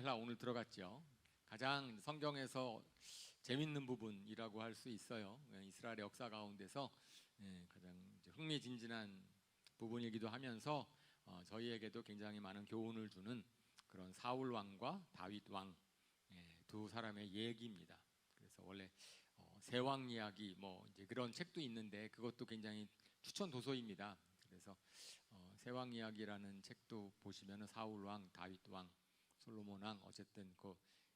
발랄라 오늘 들어갔죠. 가장 성경에서 재밌는 부분이라고 할 수 있어요. 이스라엘의 역사 가운데서 가장 흥미진진한 부분이기도 하면서 저희에게도 굉장히 많은 교훈을 주는 그런 사울 왕과 다윗 왕 두 사람의 얘기입니다. 그래서 원래 세왕 이야기 뭐 이제 그런 책도 있는데 그것도 굉장히 추천 도서입니다. 그래서 세왕 이야기라는 책도 보시면은 사울 왕, 다윗 왕, 솔로몬 왕 어쨌든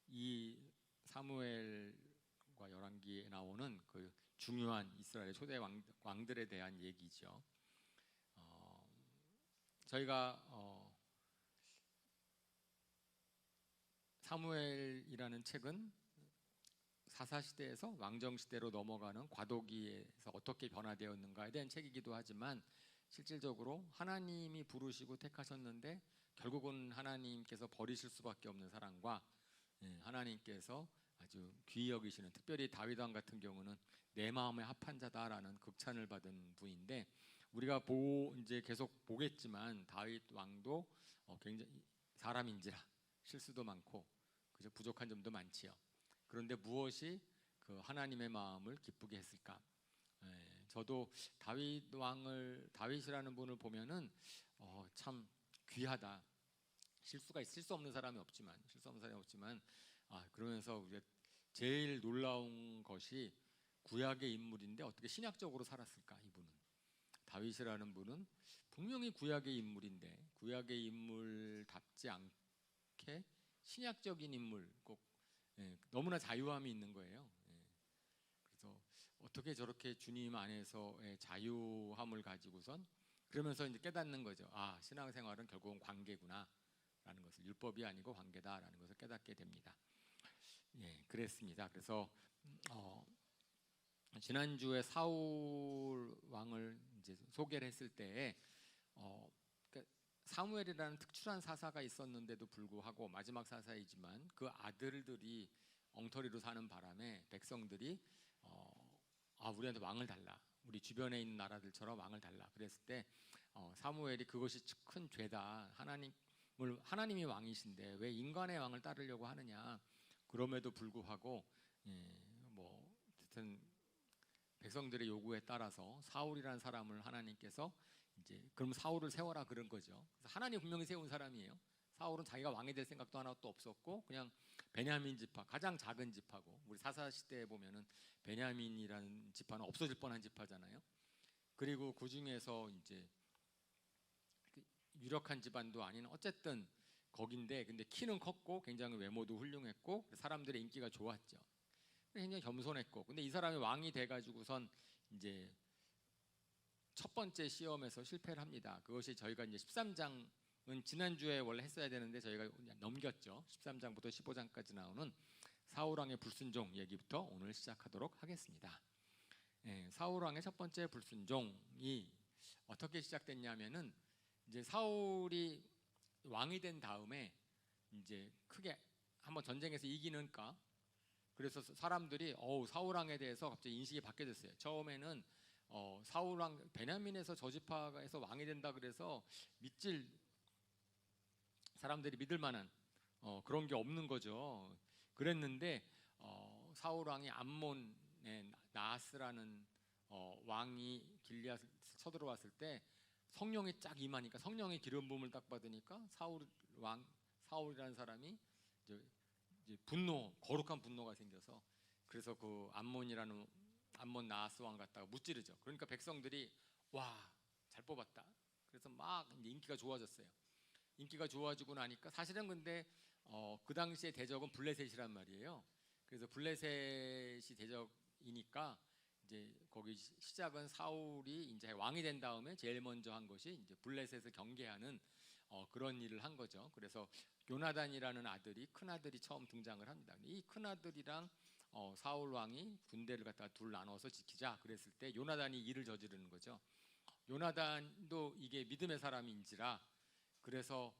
이 사무엘과 열왕기에 나오는 그 중요한 이스라엘의 초대 왕들에 대한 얘기죠. 저희가 사무엘이라는 책은 사사시대에서 왕정시대로 넘어가는 과도기에서 어떻게 변화되었는가에 대한 책이기도 하지만 실질적으로 하나님이 부르시고 택하셨는데 결국은 하나님께서 버리실 수밖에 없는 사람과 하나님께서 아주 귀히 여기시는, 특별히 다윗 왕 같은 경우는 내 마음에 합한 자다라는 극찬을 받은 분인데, 우리가 이제 계속 보겠지만 다윗 왕도 굉장히 사람인지라 실수도 많고 그저 부족한 점도 많지요. 그런데 무엇이 그 하나님의 마음을 기쁘게 했을까? 저도 다윗이라는 분을 보면은 참 귀하다. 실수 없는 사람이 없지만 그러면서 우리가 제일 놀라운 것이 구약의 인물인데 어떻게 신약적으로 살았을까? 이분은, 다윗이라는 분은 분명히 구약의 인물인데 구약의 인물답지 않게 신약적인 인물, 꼭 너무나 자유함이 있는 거예요. 그래서 어떻게 저렇게 주님 안에서의 자유함을 가지고선 그러면서 이제 깨닫는 거죠. 아, 신앙생활은 결국은 관계구나 라는 것을, 율법이 아니고 관계다라는 것을 깨닫게 됩니다. 그랬습니다. 그래서 지난주에 사울 왕을 이제 소개를 했을 때에 그러니까 사무엘이라는 특출한 사사가 있었는데도 불구하고, 마지막 사사이지만 그 아들들이 엉터리로 사는 바람에 백성들이 우리한테 왕을 달라, 우리 주변에 있는 나라들처럼 왕을 달라 그랬을 때 사무엘이 그것이 큰 죄다, 하나님이 왕이신데 왜 인간의 왕을 따르려고 하느냐, 그럼에도 불구하고 하여튼 백성들의 요구에 따라서 사울이라는 사람을 하나님께서 이제 그럼 사울을 세워라 그런 거죠. 그래서 하나님 분명히 세운 사람이에요. 사울은 자기가 왕이 될 생각도 하나도 없었고 그냥 베냐민 지파, 가장 작은 지파고, 우리 사사 시대에 보면은 베냐민이라는 지파는 없어질 뻔한 지파잖아요. 그리고 그 중에서 이제 유력한 집안도 아닌 어쨌든 거긴데, 근데 키는 컸고 굉장히 외모도 훌륭했고 사람들의 인기가 좋았죠. 굉장히 겸손했고, 근데 이 사람이 왕이 돼가지고선 이제 첫 번째 시험에서 실패를 합니다. 그것이 저희가 이제 13장은 지난주에 원래 했어야 되는데 저희가 넘겼죠. 13장부터 15장까지 나오는 사울왕의 불순종 얘기부터 오늘 시작하도록 하겠습니다. 사울왕의 첫 번째 불순종이 어떻게 시작됐냐면은, 이제 사울이 왕이 된 다음에 이제 크게 한번 전쟁에서 이기는가, 그래서 사람들이 사울왕에 대해서 갑자기 인식이 바뀌어졌어요. 처음에는 사울왕, 베냐민에서 저 지파에서 왕이 된다 그래서 사람들이 믿을 만한 그런 게 없는 거죠. 그랬는데 사울왕이 암몬의 나하스라는 왕이 길리앗을 쳐들어왔을 때 성령이 쫙 임하니까, 성령의 기름 부음을 딱 받으니까 사울이라는 사람이 이제 거룩한 분노가 생겨서, 그래서 그 암몬 나하스 왕 갖다가 무찌르죠. 그러니까 백성들이 와, 잘 뽑았다. 그래서 막 인기가 좋아졌어요. 인기가 좋아지고 나니까 사실은 근데 그 당시에 대적은 블레셋이란 말이에요. 그래서 블레셋이 대적이니까 이제 거기 시작은 사울이 이제 왕이 된 다음에 제일 먼저 한 것이 이제 블레셋을 경계하는 그런 일을 한 거죠. 그래서 요나단이라는 아들이, 큰 아들이 처음 등장을 합니다. 이 큰 아들이랑 사울 왕이 군대를 갖다가 둘 나눠서 지키자 그랬을 때 요나단이 일을 저지르는 거죠. 요나단도 이게 믿음의 사람인지라, 그래서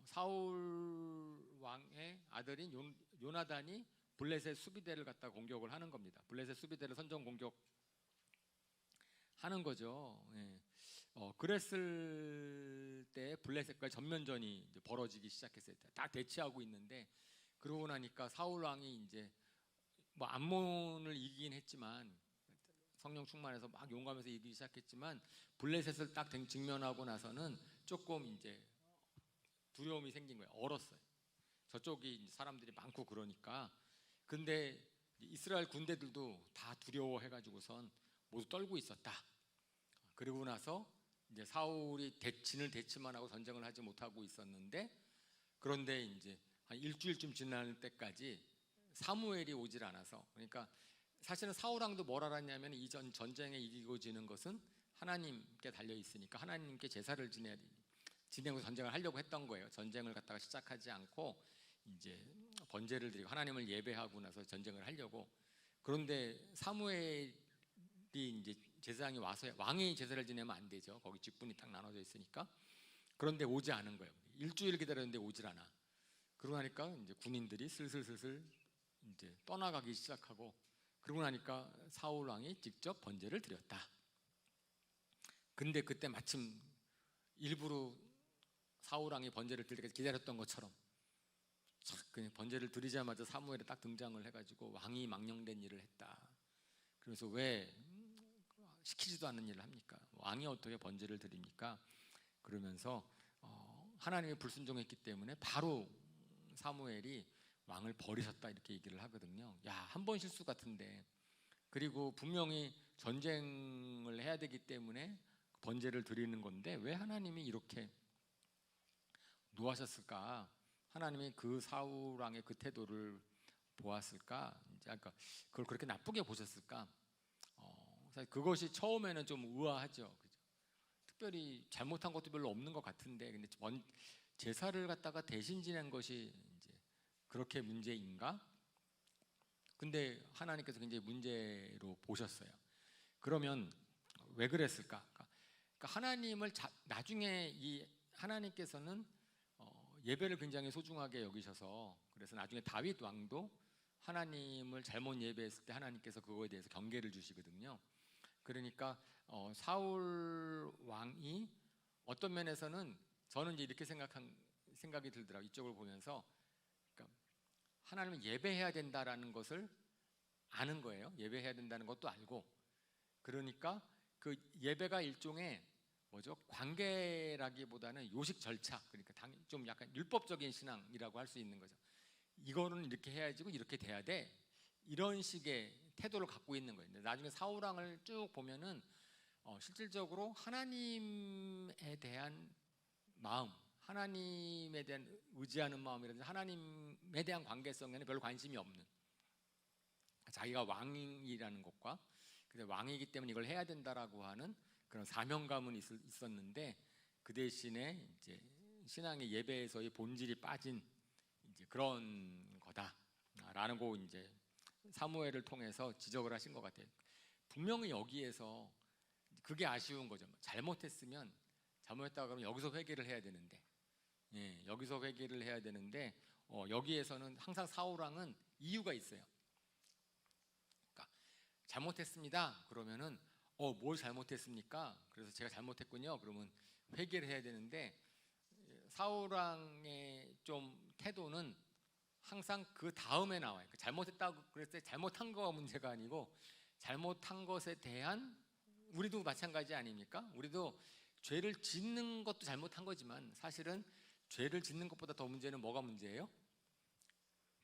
사울 왕의 아들인 요나단이 블레셋 수비대를 갖다 공격을 하는 겁니다. 블레셋 수비대를 선전 공격하는 거죠. 그랬을 때 블레셋과 전면전이 이제 벌어지기 시작했어요. 딱 대치하고 있는데 그러고 나니까 사울 왕이 이제 뭐 암몬을 이기긴 했지만 성령 충만해서 막 용감해서 이기기 시작했지만 블레셋을 딱 직면하고 나서는 조금 이제 두려움이 생긴 거예요. 얼었어요. 저쪽이 사람들이 많고 그러니까. 근데 이스라엘 군대들도 다 두려워해가지고선 모두 떨고 있었다. 그리고 나서 이제 사울이 진을 대치만 하고 전쟁을 하지 못하고 있었는데, 그런데 이제 한 일주일쯤 지날 때까지 사무엘이 오질 않아서, 그러니까 사실은 사울 왕도 뭘 알았냐면 이 전쟁에 이기고 지는 것은 하나님께 달려 있으니까 하나님께 제사를 지내고 전쟁을 하려고 했던 거예요. 전쟁을 갖다가 시작하지 않고 이제 번제를 드리고 하나님을 예배하고 나서 전쟁을 하려고. 그런데 사무엘이 이제 제사장이 와서 왕이 제사를 지내면 안 되죠. 거기 직분이 딱 나눠져 있으니까. 그런데 오지 않은 거예요. 일주일 기다렸는데 오질 않아. 그러고 나니까 이제 군인들이 슬슬 이제 떠나가기 시작하고, 그러고 나니까 사울 왕이 직접 번제를 드렸다. 근데 그때 마침 일부러 사울 왕이 번제를 드릴 때까지 기다렸던 것처럼 그냥 번제를 드리자마자 사무엘이 딱 등장을 해가지고 왕이 망령된 일을 했다. 그래서 왜 시키지도 않는 일을 합니까? 왕이 어떻게 번제를 드립니까? 그러면서 하나님이 불순종했기 때문에 바로 사무엘이 왕을 버리셨다 이렇게 얘기를 하거든요. 야, 한 번 실수 같은데. 그리고 분명히 전쟁을 해야 되기 때문에 번제를 드리는 건데 왜 하나님이 이렇게 노하셨을까? 하나님이 그 사울 왕의 그 태도를 보았을까? 이제 아까 그걸 그렇게 나쁘게 보셨을까? 사실 그것이 처음에는 좀 의아하죠. 그죠? 특별히 잘못한 것도 별로 없는 것 같은데, 근데 제사를 갖다가 대신 지낸 것이 이제 그렇게 문제인가? 근데 하나님께서 굉장히 문제로 보셨어요. 그러면 왜 그랬을까? 그러니까 하나님을 나중에 이 하나님께서는 예배를 굉장히 소중하게 여기셔서, 그래서 나중에 다윗 왕도 하나님을 잘못 예배했을 때 하나님께서 그거에 대해서 경계를 주시거든요. 그러니까 사울 왕이 어떤 면에서는 저는 이제 이렇게 생각이 들더라고요. 이쪽을 보면서, 그러니까 하나님을 예배해야 된다라는 것을 아는 거예요. 예배해야 된다는 것도 알고, 그러니까 그 예배가 일종의 뭐죠? 관계라기보다는 요식 절차, 그러니까 좀 약간 율법적인 신앙이라고 할 수 있는 거죠. 이거는 이렇게 해야지고 이렇게 돼야 돼, 이런 식의 태도를 갖고 있는 거예요. 근데 나중에 사울 왕을 쭉 보면은 실질적으로 하나님에 대한 마음, 하나님에 대한 의지하는 마음이라든지 하나님에 대한 관계성에는 별로 관심이 없는, 자기가 왕이라는 것과 근데 왕이기 때문에 이걸 해야 된다라고 하는 그런 사명감은 있었는데, 그 대신에 이제 신앙의 예배에서의 본질이 빠진 이제 그런 거다라는 거 이제 사무엘을 통해서 지적을 하신 것 같아요. 분명히 여기에서 그게 아쉬운 거죠. 잘못했으면 잘못했다 그러면 여기서 회개를 해야 되는데, 여기서 회개를 해야 되는데 여기에서는 항상 사울 왕은 이유가 있어요. 그러니까 잘못했습니다. 그러면은 뭘 잘못했습니까? 그래서 제가 잘못했군요. 그러면 회개를 해야 되는데, 사울 왕의 좀 태도는 항상 그 다음에 나와요. 잘못했다고 그랬을 때 잘못한 거가 문제가 아니고 잘못한 것에 대한, 우리도 마찬가지 아닙니까? 우리도 죄를 짓는 것도 잘못한 거지만 사실은 죄를 짓는 것보다 더 문제는 뭐가 문제예요?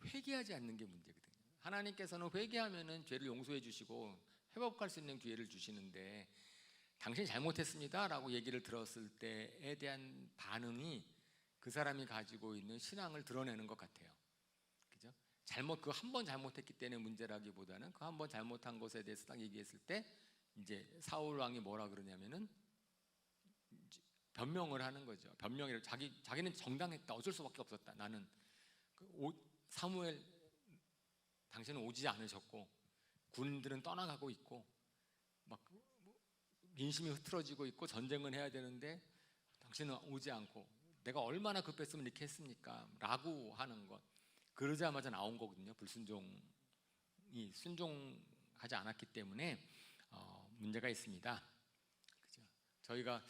회개하지 않는 게 문제거든요. 하나님께서는 회개하면은 죄를 용서해 주시고 회복할 수 있는 기회를 주시는데, 당신이 잘못했습니다 라고 얘기를 들었을 때에 대한 반응이 그 사람이 가지고 있는 신앙을 드러내는 것 같아요. 그죠? 그 한 번 잘못했기 때문에 문제라기보다는 그 한 번 잘못한 것에 대해서 딱 얘기했을 때 이제 사울 왕이 뭐라 그러냐면은 변명을 하는 거죠. 변명이라 자기는 정당했다, 어쩔 수밖에 없었다. 나는 사무엘 당신은 오지 않으셨고 군인들은 떠나가고 있고 막 민심이 흐트러지고 있고 전쟁을 해야 되는데 당신은 오지 않고 내가 얼마나 급했으면 이렇게 했습니까? 라고 하는 것. 그러자마자 나온 거거든요. 순종하지 않았기 때문에 문제가 있습니다. 그죠? 저희가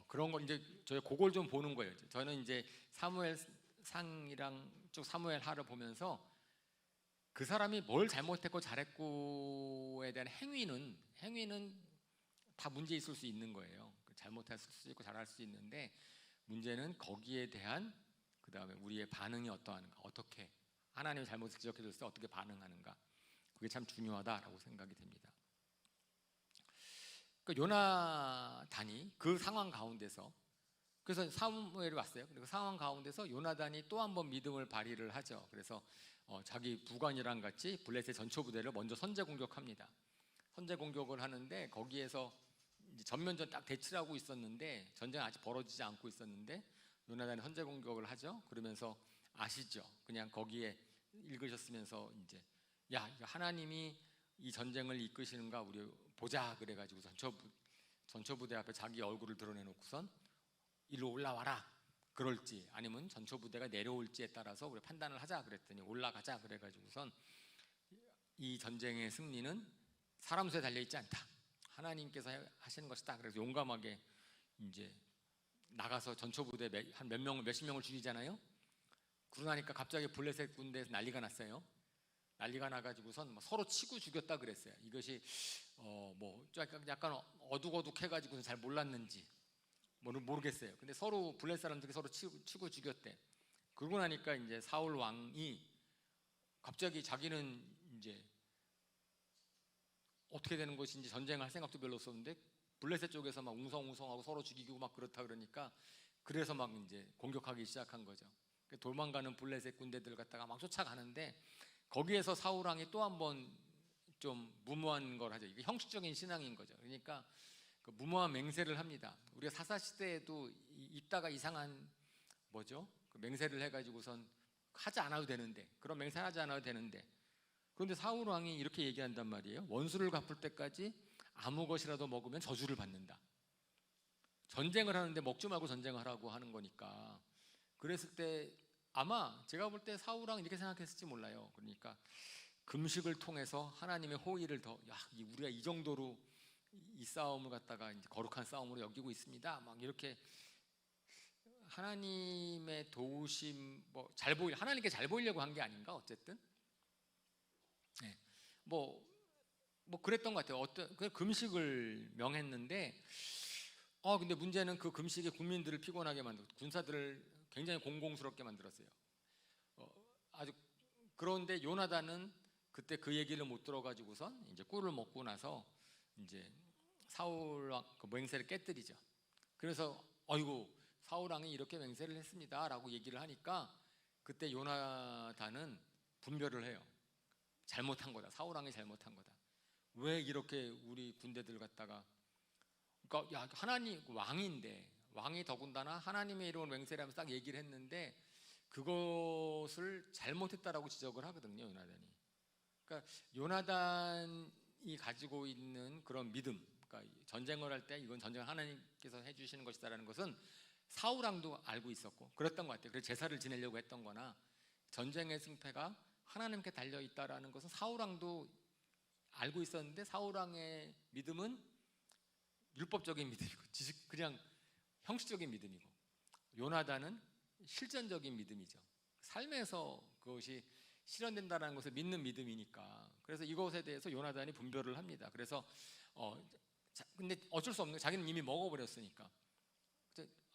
그런 거 이제 저희 그걸 좀 보는 거예요. 저는 이제 사무엘 상이랑 쭉 사무엘 하를 보면서 그 사람이 뭘 잘못했고 잘했고에 대한 행위는 다 문제 있을 수 있는 거예요. 잘못했을 수 있고 잘할 수 있는데 문제는 거기에 대한 그 다음에 우리의 반응이 어떠한가, 어떻게 하나님의 잘못을 지적해줬을 때 어떻게 반응하는가, 그게 참 중요하다라고 생각이 됩니다. 그러니까 요나단이 그 상황 가운데서, 그래서 사무엘이 왔어요. 그리고 상황 가운데서 요나단이 또 한 번 믿음을 발휘를 하죠. 그래서 자기 부관이랑 같이 블레셋 전초 부대를 먼저 선제 공격합니다. 선제 공격을 하는데 거기에서 이제 전면전 딱 대치를 하고 있었는데 전쟁이 아직 벌어지지 않고 있었는데 요나단이 선제 공격을 하죠. 그러면서 아시죠? 그냥 거기에 읽으셨으면서 이제 야, 하나님이 이 전쟁을 이끄시는가 우리 보자 그래가지고 전초 부대 앞에 자기 얼굴을 드러내놓고선 일로 올라와라 그럴지 아니면 전초 부대가 내려올지에 따라서 우리 판단을 하자 그랬더니 올라가자 그래가지고선 이 전쟁의 승리는 사람 수에 달려 있지 않다, 하나님께서 하시는 것이다. 그래서 용감하게 이제 나가서 전초 부대 한 몇십 명을 죽이잖아요. 그러니까 갑자기 블레셋 군대에서 난리가 났어요. 난리가 나가지고선 서로 치고 죽였다 그랬어요. 이것이 뭐 약간 어둑어둑해가지고 잘 몰랐는지 모르겠어요. 근데 서로 블레셋 사람들이 서로 치고 죽였대. 그러고 나니까 이제 사울 왕이 갑자기 자기는 이제 어떻게 되는 것인지 전쟁할 생각도 별로 없었는데 블레셋 쪽에서 막 웅성웅성하고 서로 죽이고 막 그렇다 그러니까 그래서 막 이제 공격하기 시작한 거죠. 도망가는 블레셋 군대들 갖다가 막 쫓아가는데 거기에서 사울 왕이 또 한 번 좀 무모한 걸 하죠. 이게 형식적인 신앙인 거죠. 그러니까 그 무모한 맹세를 합니다. 우리가 사사 시대에도 있다가 이상한 뭐죠? 그 맹세를 해가지고선 하지 않아도 되는데, 그런 맹세를 하지 않아도 되는데, 그런데 사울 왕이 이렇게 얘기한단 말이에요. 원수를 갚을 때까지 아무 것이라도 먹으면 저주를 받는다. 전쟁을 하는데 먹지 말고 전쟁을 하라고 하는 거니까. 그랬을 때 아마 제가 볼 때 사울 왕은 이렇게 생각했을지 몰라요. 그러니까 금식을 통해서 하나님의 호의를 우리가 이 정도로 이 싸움을 갖다가 이제 거룩한 싸움으로 여기고 있습니다. 막 이렇게 하나님의 도우심 하나님께 잘 보이려고 한 게 아닌가 어쨌든. 네. 뭐 그랬던 것 같아요. 그 금식을 명했는데 근데 문제는 그 금식이 국민들을 피곤하게 만들고 군사들을 굉장히 공공스럽게 만들었어요. 아주 그런데 요나단은 그때 그 얘기를 못 들어가지고선 이제 꿀을 먹고 나서 이제 사울 왕 그 맹세를 깨뜨리죠. 그래서 아이고 사울 왕이 이렇게 맹세를 했습니다라고 얘기를 하니까 그때 요나단은 분별을 해요. 잘못한 거다. 사울 왕이 잘못한 거다. 왜 이렇게 우리 군대들 갖다가 그러니까 야 하나님 왕인데 왕이 더군다나 하나님의 이름을 맹세를 하면서 딱 얘기를 했는데 그것을 잘못했다라고 지적을 하거든요. 요나단이. 그러니까 요나단이 가지고 있는 그런 믿음, 그러니까 전쟁을 할 때 이건 전쟁을 하나님께서 해주시는 것이다라는 것은 사울 왕도 알고 있었고 그랬던 것 같아요. 그래서 제사를 지내려고 했던 거나 전쟁의 승패가 하나님께 달려 있다라는 것은 사울 왕도 알고 있었는데 사울 왕의 믿음은 율법적인 믿음이고 그냥 형식적인 믿음이고 요나단은 실전적인 믿음이죠. 삶에서 그것이 실현된다는 것을 믿는 믿음이니까. 그래서 이것에 대해서 요나단이 분별을 합니다. 그래서 근데 어쩔 수 없는, 자기는 이미 먹어버렸으니까.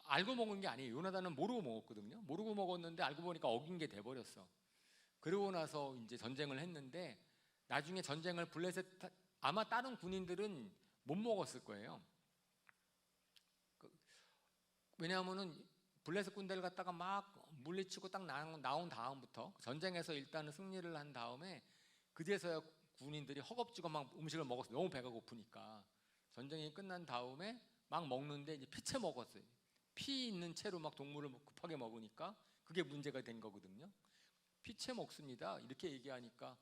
알고 먹은 게 아니에요. 요나단은 모르고 먹었거든요. 모르고 먹었는데 알고 보니까 어긴 게 돼버렸어. 그러고 나서 이제 전쟁을 했는데 나중에 전쟁을 블레셋 아마 다른 군인들은 못 먹었을 거예요. 왜냐하면은 블레셋 군대를 갖다가 막 물리치고 딱 나온 다음부터 전쟁에서 일단은 승리를 한 다음에 그제서야 군인들이 허겁지겁 막 음식을 먹었어요. 너무 배가 고프니까. 전쟁이 끝난 다음에 막 먹는데 이제 피채 먹었어요. 피 있는 채로 막 동물을 급하게 먹으니까 그게 문제가 된 거거든요. 피채 먹습니다. 이렇게 얘기하니까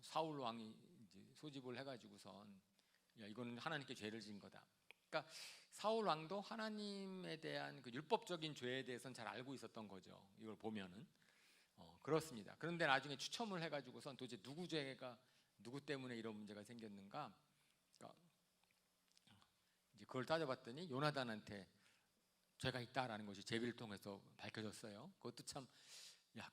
사울 왕이 이제 소집을 해가지고선 야 이거는 하나님께 죄를 지은 거다. 그러니까 사울 왕도 하나님에 대한 그 율법적인 죄에 대해서는 잘 알고 있었던 거죠. 이걸 보면은 그렇습니다. 그런데 나중에 추첨을 해가지고선 도대체 누구 죄가 누구 때문에 이런 문제가 생겼는가? 그러니까 이제 그걸 따져봤더니 요나단한테 죄가 있다라는 것이 제비를 통해서 밝혀졌어요. 그것도 참,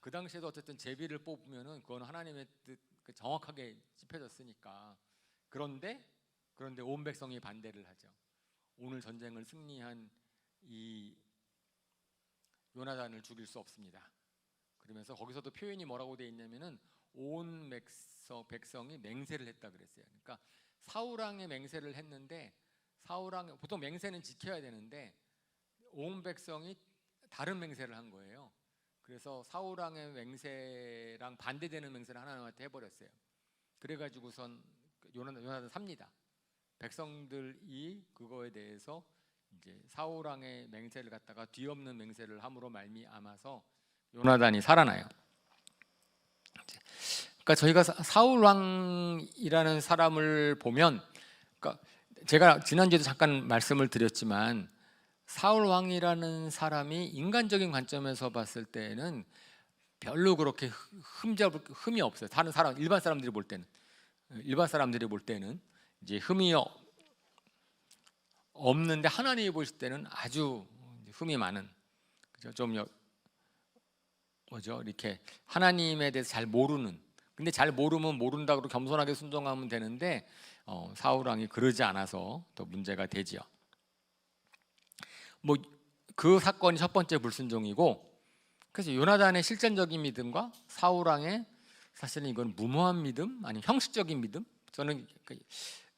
그 당시에도 어쨌든 제비를 뽑으면은 그건 하나님의 뜻 정확하게 짚혀졌으니까. 그런데 온 백성이 반대를 하죠. 오늘 전쟁을 승리한 이 요나단을 죽일 수 없습니다. 그러면서 거기서도 표현이 뭐라고 되어 있냐면은 온 백성이 맹세를 했다 그랬어요. 그러니까 사울왕의 맹세를 했는데, 사울왕 보통 맹세는 지켜야 되는데 온 백성이 다른 맹세를 한 거예요. 그래서 사울왕의 맹세랑 반대되는 맹세를 하나님한테 해버렸어요. 그래가지고선 요나단 삽니다. 백성들이 그거에 대해서 이제 사울왕의 맹세를 갖다가 뒤엎는 맹세를 함으로 말미암아서 요나단이 살아나요. 그러니까 저희가 사울왕이라는 사람을 보면, 그러니까 제가 지난주에도 잠깐 말씀을 드렸지만 사울왕이라는 사람이 인간적인 관점에서 봤을 때는 별로 그렇게 흠이 없어요. 다른 사람, 일반 사람들이 볼 때는 이제 흠이 없는데 하나님이 보실 때는 아주 흠이 많은, 좀 이렇게 하나님에 대해서 잘 모르는, 근데 잘 모르면 모른다고 겸손하게 순종하면 되는데 사울왕이 그러지 않아서 더 문제가 되지요. 그 사건이 첫 번째 불순종이고, 그래서 요나단의 실전적인 믿음과 사울왕의 사실은 이건 무모한 믿음, 아니 형식적인 믿음, 저는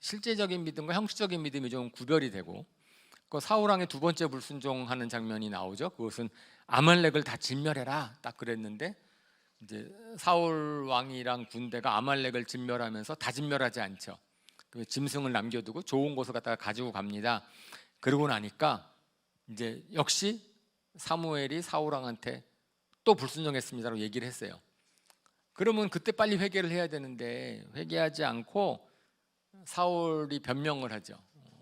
실제적인 믿음과 형식적인 믿음이 좀 구별이 되고, 그 사울왕의 두 번째 불순종하는 장면이 나오죠. 그것은 아말렉을 다 진멸해라 딱 그랬는데, 이제 사울 왕이랑 군대가 아말렉을 진멸하면서 다 진멸하지 않죠. 짐승을 남겨두고 좋은 곳을 갖다가 가지고 갑니다. 그러고 나니까 이제 역시 사무엘이 사울 왕한테 또 불순종했습니다라고 얘기를 했어요. 그러면 그때 빨리 회개를 해야 되는데 회개하지 않고 사울이 변명을 하죠.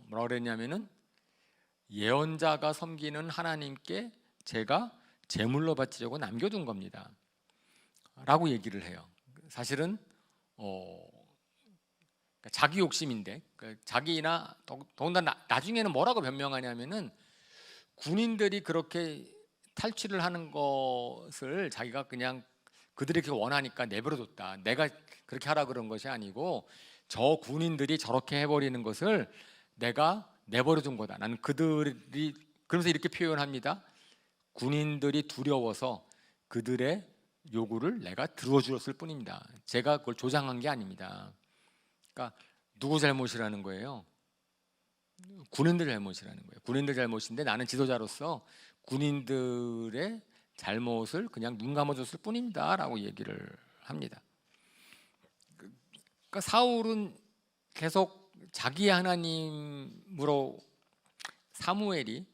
뭐라고 그랬냐면은 예언자가 섬기는 하나님께 제가 제물로 바치려고 남겨둔 겁니다 라고 얘기를 해요. 사실은 자기 욕심인데, 자기나 더군다나 나중에는 뭐라고 변명하냐면은 군인들이 그렇게 탈취를 하는 것을 자기가 그냥 그들이 원하니까 내버려뒀다, 내가 그렇게 하라 그런 것이 아니고 저 군인들이 저렇게 해버리는 것을 내가 내버려둔 거다. 나는 그들이, 그러면서 이렇게 표현합니다. 군인들이 두려워서 그들의 요구를 내가 들어주었을 뿐입니다. 제가 그걸 조장한 게 아닙니다. 그러니까 누구 잘못이라는 거예요? 군인들 잘못이라는 거예요. 군인들 잘못인데 나는 지도자로서 군인들의 잘못을 그냥 눈 감아줬을 뿐입니다 라고 얘기를 합니다. 그러니까 사울은 계속 자기의 하나님으로 사무엘이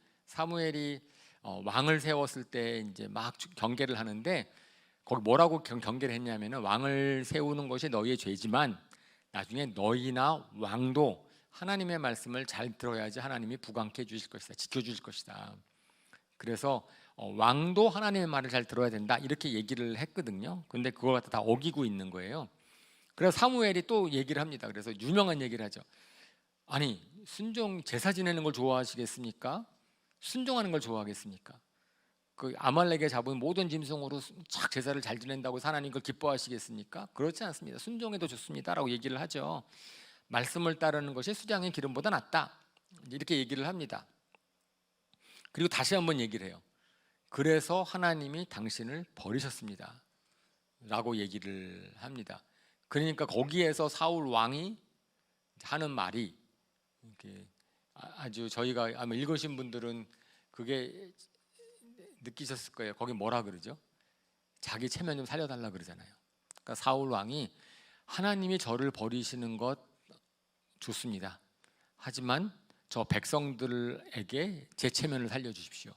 왕을 세웠을 때 이제 막 경계를 하는데, 거기 뭐라고 경계를 했냐면은 왕을 세우는 것이 너희의 죄지만 나중에 너희나 왕도 하나님의 말씀을 잘 들어야지 하나님이 부강케 해주실 것이다, 지켜주실 것이다. 그래서 왕도 하나님의 말을 잘 들어야 된다 이렇게 얘기를 했거든요. 근데 그걸 갖다 다 어기고 있는 거예요. 그래서 사무엘이 또 얘기를 합니다. 그래서 유명한 얘기를 하죠. 아니, 제사 지내는 걸 좋아하시겠습니까? 순종하는 걸 좋아하겠습니까? 그 아말렉에 잡은 모든 짐승으로 착 제사를 잘 지낸다고 하나님 그걸 기뻐하시겠습니까? 그렇지 않습니다. 순종해도 좋습니다라고 얘기를 하죠. 말씀을 따르는 것이 수장의 기름보다 낫다 이렇게 얘기를 합니다. 그리고 다시 한번 얘기를 해요. 그래서 하나님이 당신을 버리셨습니다 라고 얘기를 합니다. 그러니까 거기에서 사울 왕이 하는 말이 아주, 저희가 아마 읽으신 분들은 그게 느끼셨을 거예요. 거기 뭐라 그러죠? 자기 체면 좀 살려달라 그러잖아요. 그러니까 사울 왕이 하나님이 저를 버리시는 것 좋습니다. 하지만 저 백성들에게 제 체면을 살려주십시오.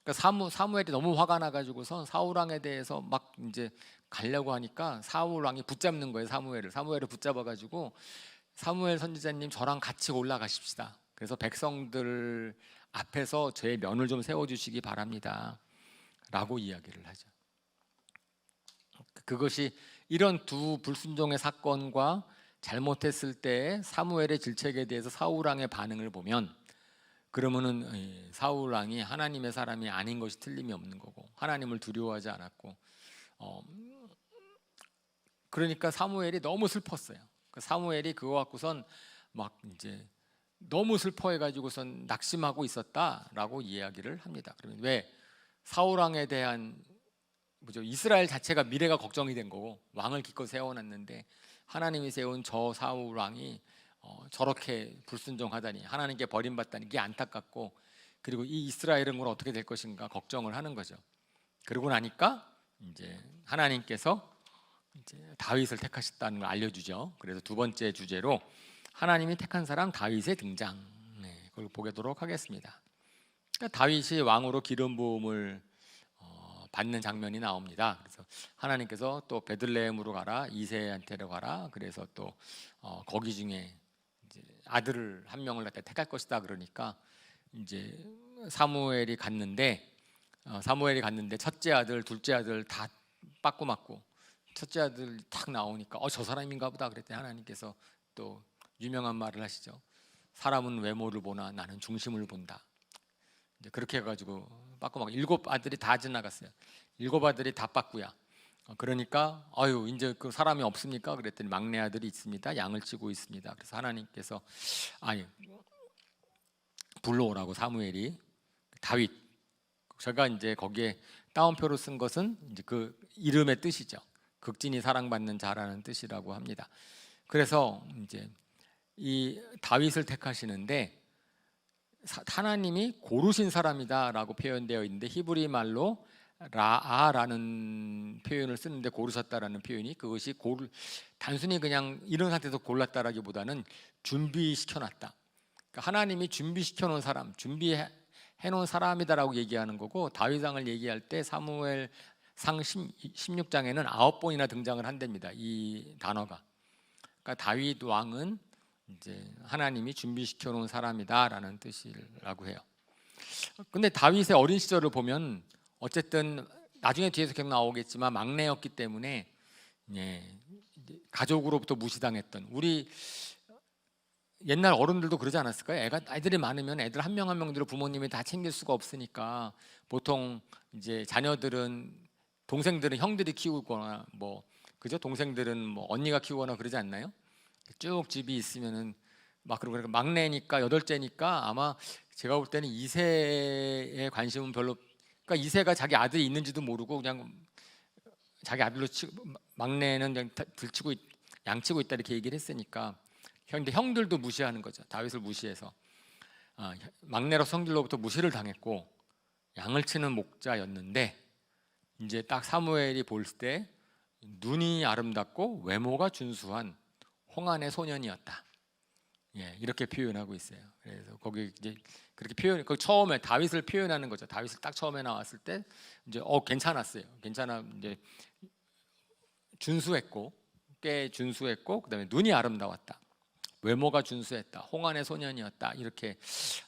그러니까 사무엘이 너무 화가 나가지고서 사울 왕에 대해서 막 이제 가려고 하니까 사울 왕이 붙잡는 거예요. 사무엘을 붙잡아가지고 사무엘 선지자님 저랑 같이 올라가십시다. 그래서 백성들 앞에서 제 면을 좀 세워주시기 바랍니다 라고 이야기를 하죠. 그것이 이런 두 불순종의 사건과 잘못했을 때 사무엘의 질책에 대해서 사울 왕의 반응을 보면 그러면은 사울 왕이 하나님의 사람이 아닌 것이 틀림이 없는 거고 하나님을 두려워하지 않았고 그러니까 사무엘이 너무 슬펐어요. 사무엘이 그거 갖고선 막 이제 너무 슬퍼해가지고선 낙심하고 있었다라고 이야기를 합니다. 그러면 왜 사울 왕에 대한 이스라엘 자체가 미래가 걱정이 된 거고 왕을 기껏 세워놨는데 하나님이 세운 저 사울 왕이 저렇게 불순종하다니 하나님께 버림받다니 이게 안타깝고 그리고 이 이스라엘은 어떻게 될 것인가 걱정을 하는 거죠. 그러고 나니까 이제 하나님께서 이제 다윗을 택하셨다는 걸 알려주죠. 그래서 두 번째 주제로 하나님이 택한 사람 다윗의 등장, 그걸 보도록 하겠습니다. 그러니까 다윗이 왕으로 기름 부음을 받는 장면이 나옵니다. 그래서 하나님께서 또 베들레헴으로 가라, 이새한테로 가라. 그래서 또 거기 중에 이제 아들을 한 명을 갖다 택할 것이다. 그러니까 이제 사무엘이 갔는데 첫째 아들, 둘째 아들 다 빠꾸 맞고 첫째 아들 딱 나오니까 저 사람인가 보다 그랬더니 하나님께서 또 유명한 말을 하시죠. 사람은 외모를 보나 나는 중심을 본다. 이제 그렇게 해가지고 빠꾸 막 7 아들이 다 지나갔어요. 7 아들이 다 빠꾸야. 그러니까 이제 그 사람이 없습니까? 그랬더니 막내 아들이 있습니다. 양을 치고 있습니다. 그래서 하나님께서 불러오라고 사무엘이 다윗. 제가 이제 거기에 따옴표로 쓴 것은 이제 그 이름의 뜻이죠. 극진히 사랑받는 자라는 뜻이라고 합니다. 그래서 이제 이 다윗을 택하시는데 하나님이 고르신 사람이다라고 표현되어 있는데 히브리 말로 라아라는 표현을 쓰는데 고르셨다라는 표현이 그것이 단순히 그냥 이런 상태에서 골랐다라기보다는 준비시켜놨다. 그러니까 하나님이 준비시켜놓은 사람, 준비해놓은 사람이다라고 얘기하는 거고 다윗왕을 얘기할 때 사무엘상 16장에는 9번이나 등장을 한답니다. 이 단어가. 그러니까 다윗 왕은 이제 하나님이 준비시켜 놓은 사람이다라는 뜻이라고 해요. 근데 다윗의 어린 시절을 보면 어쨌든 나중에 뒤에서 계속 나오겠지만 막내였기 때문에 가족으로부터 무시당했던 우리 옛날 어른들도 그러지 않았을까요? 애들이 많으면 애들 한 명 한 명대로 부모님이 다 챙길 수가 없으니까 보통 이제 자녀들은 동생들은 형들이 키우거나 그죠? 동생들은 언니가 키우거나 그러지 않나요? 쭉 집이 있으면은 그러니까 막내니까 8째니까 아마 제가 볼 때는 2세에 관심은 별로 그러니까 2세가 자기 아들이 있는지도 모르고 그냥 자기 아들로 막내는 그냥 들치고 양치고 있다 이렇게 얘기를 했으니까 근데 형들도 무시하는 거죠. 다윗을 무시해서 막내로 성들로부터 무시를 당했고 양을 치는 목자였는데 이제 딱 사무엘이 볼 때 눈이 아름답고 외모가 준수한 홍안의 소년이었다. 이렇게 표현하고 있어요. 그래서 거기 이제 그렇게 그 처음에 다윗을 표현하는 거죠. 다윗을 딱 처음에 나왔을 때 이제 괜찮았어요. 이제 준수했고 꽤 준수했고 그다음에 눈이 아름다웠다. 외모가 준수했다. 홍안의 소년이었다. 이렇게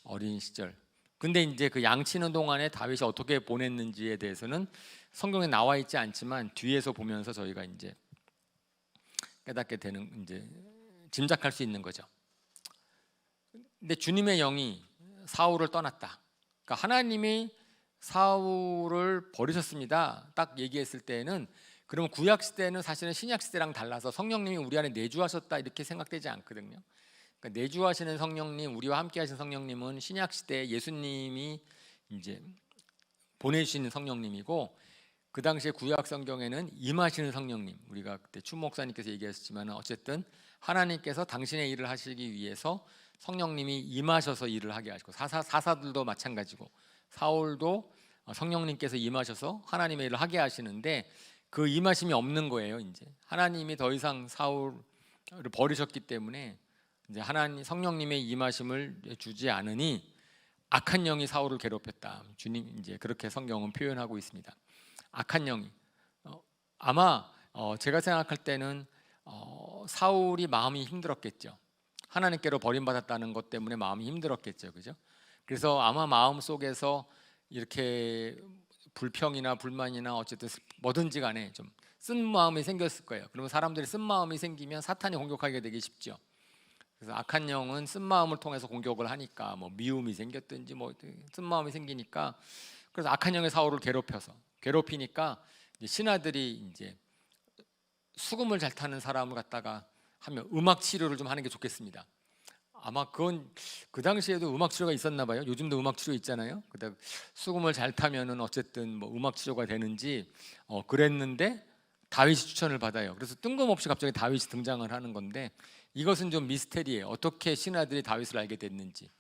어린 시절. 근데 이제 그 양치는 동안에 다윗이 어떻게 보냈는지에 대해서는 성경에 나와 있지 않지만 뒤에서 보면서 저희가 이제 깨닫게 되는 이제 짐작할 수 있는 거죠. 근데 주님의 영이 사울을 떠났다. 그러니까 하나님이 사울을 버리셨습니다. 딱 얘기했을 때는 그러면 구약 시대는 사실은 신약 시대랑 달라서 성령님이 우리 안에 내주하셨다 이렇게 생각되지 않거든요. 그러니까 내주하시는 성령님, 우리와 함께하신 성령님은 신약 시대에 예수님이 이제 보내주시는 성령님이고 그 당시에 구약 성경에는 임하시는 성령님, 우리가 그때 추 목사님께서 얘기하셨지만 어쨌든 하나님께서 당신의 일을 하시기 위해서 성령님이 임하셔서 일을 하게 하시고 사사들도 마찬가지고 사울도 성령님께서 임하셔서 하나님의 일을 하게 하시는데 그 임하심이 없는 거예요. 이제 하나님이 더 이상 사울을 버리셨기 때문에 이제 하나님 성령님의 임하심을 주지 않으니 악한 영이 사울을 괴롭혔다. 주님 이제 그렇게 성경은 표현하고 있습니다. 악한 영이 아마 제가 생각할 때는 사울이 마음이 힘들었겠죠. 하나님께로 버림받았다는 것 때문에 마음이 힘들었겠죠, 그죠? 그래서 아마 마음 속에서 이렇게 불평이나 불만이나 어쨌든 뭐든지 간에 좀 쓴 마음이 생겼을 거예요. 그러면 사람들이 쓴 마음이 생기면 사탄이 공격하게 되기 쉽죠. 그래서 악한 영은 쓴 마음을 통해서 공격을 하니까 뭐 미움이 생겼든지 뭐 쓴 마음이 생기니까, 그래서 악한 영의 사울을 괴롭히니까 이제 신하들이 이제 수금을 잘 타는 사람을 갖다가 하면 음악 치료를 좀 하는 게 좋겠습니다. 아마 그건 그 당시에도 음악 치료가 있었나 봐요. 요즘도 음악 치료 있잖아요. 그다음 수금을 잘 타면은 어쨌든 뭐 음악 치료가 되는지 그랬는데 다윗이 추천을 받아요. 그래서 뜬금없이 갑자기 다윗이 등장을 하는 건데, 이것은 좀 미스테리예요. 어떻게 신하들이 다윗을 알게 됐는지.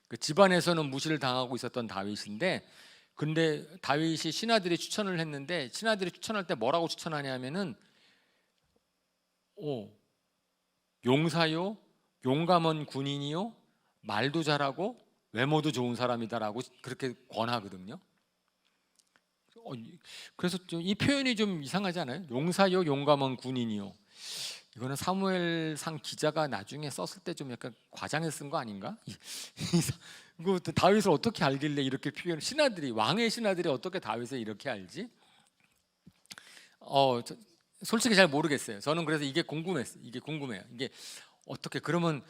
그 집안에서는 무시를 당하고 있었던 다윗인데, 근데 다윗이 신하들이 추천을 했는데, 신하들이 추천할 때 뭐라고 추천하냐면은 용사요, 용감한 군인이요, 말도 잘하고 외모도 좋은 사람이다라고 그렇게 권하거든요. 그래서 이 표현이 좀 이상하지 않아요? 용사요, 용감한 군인이요. 이거는 사무엘상 기자가 나중에 썼을 때 좀 약간 과장해서 쓴 거 아닌가? 이거 다윗을 어떻게 알길래 이렇게 신하들이, 왕의 신하들이 어떻게 다윗을 이렇게 알지? 솔직히 잘 모르겠어요. 저는 그래서 이게 궁금해요. 이게 어떻게 그러면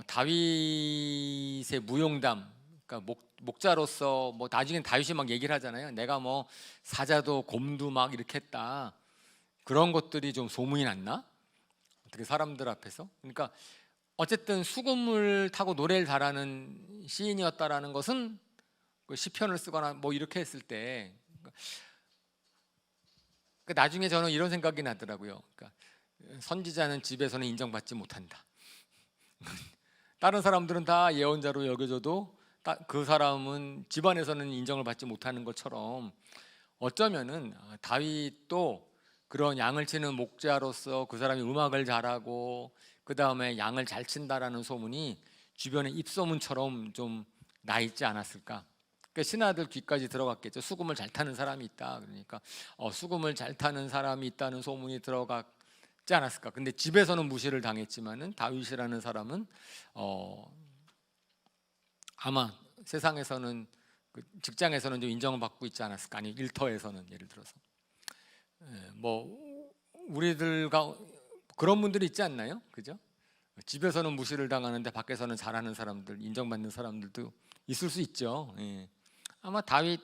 다윗의 무용담, 그러니까 목자로서 뭐 나중에 다윗이 막 얘기를 하잖아요. 내가 뭐 사자도 곰도 막 이렇게 했다. 그런 것들이 좀 소문이 났나? 어떻게 사람들 앞에서? 그러니까 어쨌든 수금을 타고 노래를 잘하는 시인이었다라는 것은 그 시편을 쓰거나 뭐 이렇게 했을 때, 나중에 저는 이런 생각이 나더라고요. 그러니까 선지자는 집에서는 인정받지 못한다. 다른 사람들은 다 예언자로 여겨져도 그 사람은 집안에서는 인정을 받지 못하는 것처럼, 어쩌면은 다윗도 그런 양을 치는 목자로서 그 사람이 음악을 잘하고 그 다음에 양을 잘 친다라는 소문이 주변의 입소문처럼 좀 나 있지 않았을까. 그러니까 신하들 귀까지 들어갔겠죠. 수금을 잘 타는 사람이 있다. 그러니까 수금을 잘 타는 사람이 있다는 소문이 들어갔지 않았을까. 근데 집에서는 무시를 당했지만은 다윗이라는 사람은 아마 세상에서는, 그 직장에서는 좀 인정을 받고 있지 않았을까. 아니 일터에서는 예를 들어서 뭐 우리들과 그런 분들이 있지 않나요? 그죠? 집에서는 무시를 당하는데 밖에서는 잘하는 사람들, 인정받는 사람들도 있을 수 있죠. 아마 다윗에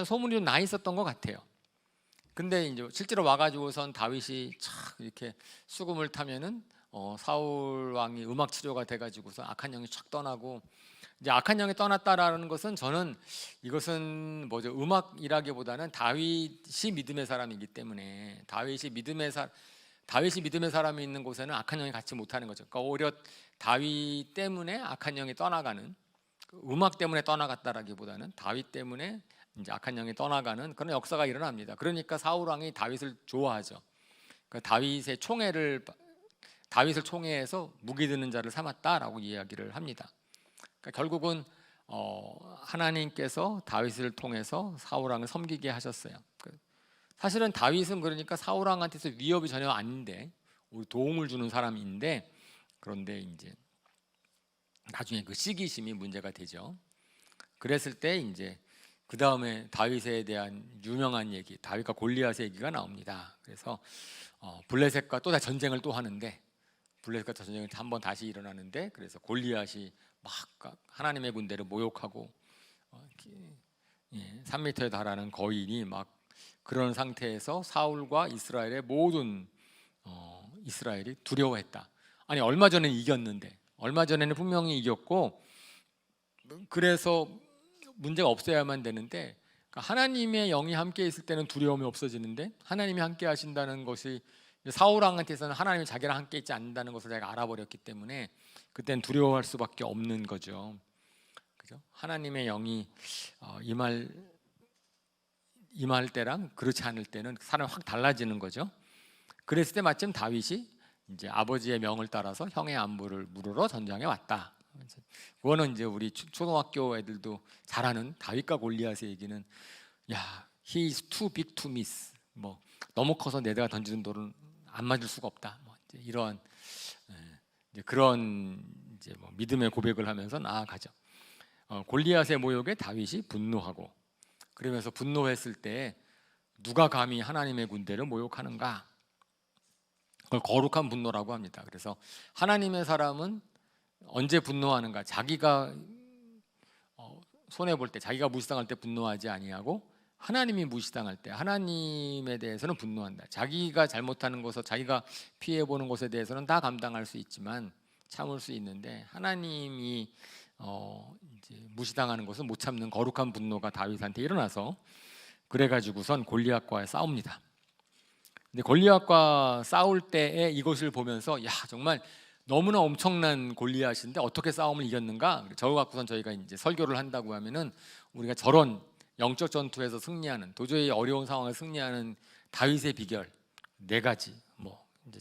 소문이 좀 나 있었던 것 같아요. 근데 이제 실제로 와가지고선 다윗이 착 이렇게 수금을 타면은 사울 왕이 음악 치료가 돼가지고서 악한 영이 쫙 떠나고, 이제 악한 영이 떠났다라는 것은 저는 이것은 뭐죠, 음악이라기보다는 다윗이 믿음의 사람이기 때문에 다윗이 믿음의 사람이 있는 곳에는 악한 영이 같이 못하는 거죠. 그러니까 오히려 다윗 때문에 악한 영이 떠나가는, 음악 때문에 떠나갔다라기보다는 다윗 때문에 이제 악한 영이 떠나가는 그런 역사가 일어납니다. 그러니까 사울 왕이 다윗을 좋아하죠. 그러니까 다윗을 총애해서 무기 드는 자를 삼았다라고 이야기를 합니다. 그러니까 결국은 하나님께서 다윗을 통해서 사울 왕을 섬기게 하셨어요. 사실은 다윗은 그러니까 사울 왕한테서 위협이 전혀 아닌데, 우리 도움을 주는 사람인데, 그런데 이제 나중에 그 시기심이 문제가 되죠. 그랬을 때 이제 그 다음에 다윗에 대한 유명한 얘기, 다윗과 골리앗의 얘기가 나옵니다. 그래서 블레셋과 또 다 전쟁을 또 하는데, 블레셋과 전쟁이 한번 다시 일어나는데, 그래서 골리앗이 막 하나님의 군대를 모욕하고 3m에 달하는 거인이 막 그런 상태에서 사울과 이스라엘의 모든 이스라엘이 두려워했다. 아니 얼마 전에는 이겼는데, 얼마 전에는 분명히 이겼고 그래서 문제가 없어야만 되는데, 그러니까 하나님의 영이 함께 있을 때는 두려움이 없어지는데, 하나님이 함께 하신다는 것이 사울 왕한테서는 하나님이 자기랑 함께 있지 않는다는 것을 제가 알아버렸기 때문에 그때는 두려워할 수밖에 없는 거죠. 그죠? 하나님의 영이 임할 때랑 그렇지 않을 때는 사람이 확 달라지는 거죠. 그랬을 때 마침 다윗이 이제 아버지의 명을 따라서 형의 안부를 물으러 전장에 왔다. 그거는 이제 우리 초등학교 애들도 잘 아는 다윗과 골리앗의 얘기는, 야, he is too big to miss. 뭐 너무 커서 내가 던지는 돌은 안 맞을 수가 없다. 뭐 이제 이런 이제 그런 이제 뭐 믿음의 고백을 하면서 나아가죠. 골리앗의 모욕에 다윗이 분노하고, 그러면서 분노했을 때 누가 감히 하나님의 군대를 모욕하는가? 그걸 거룩한 분노라고 합니다. 그래서 하나님의 사람은 언제 분노하는가? 자기가 손해 볼 때, 자기가 무시당할 때 분노하지 아니하고 하나님이 무시당할 때 하나님에 대해서는 분노한다. 자기가 잘못하는 것을 자기가 피해 보는 것에 대해서는 다 감당할 수 있지만 참을 수 있는데 하나님이 이제 무시당하는 것은 못 참는 거룩한 분노가 다윗한테 일어나서 그래가지고선 골리앗과 싸웁니다. 근데 골리앗과 싸울 때에 이것을 보면서 야 정말 너무나 엄청난 골리앗인데 어떻게 싸움을 이겼는가? 저거 갖고선 저희가 이제 설교를 한다고 하면은 우리가 저런 영적 전투에서 승리하는 도저히 어려운 상황을 승리하는 다윗의 비결 4가지 뭐 이제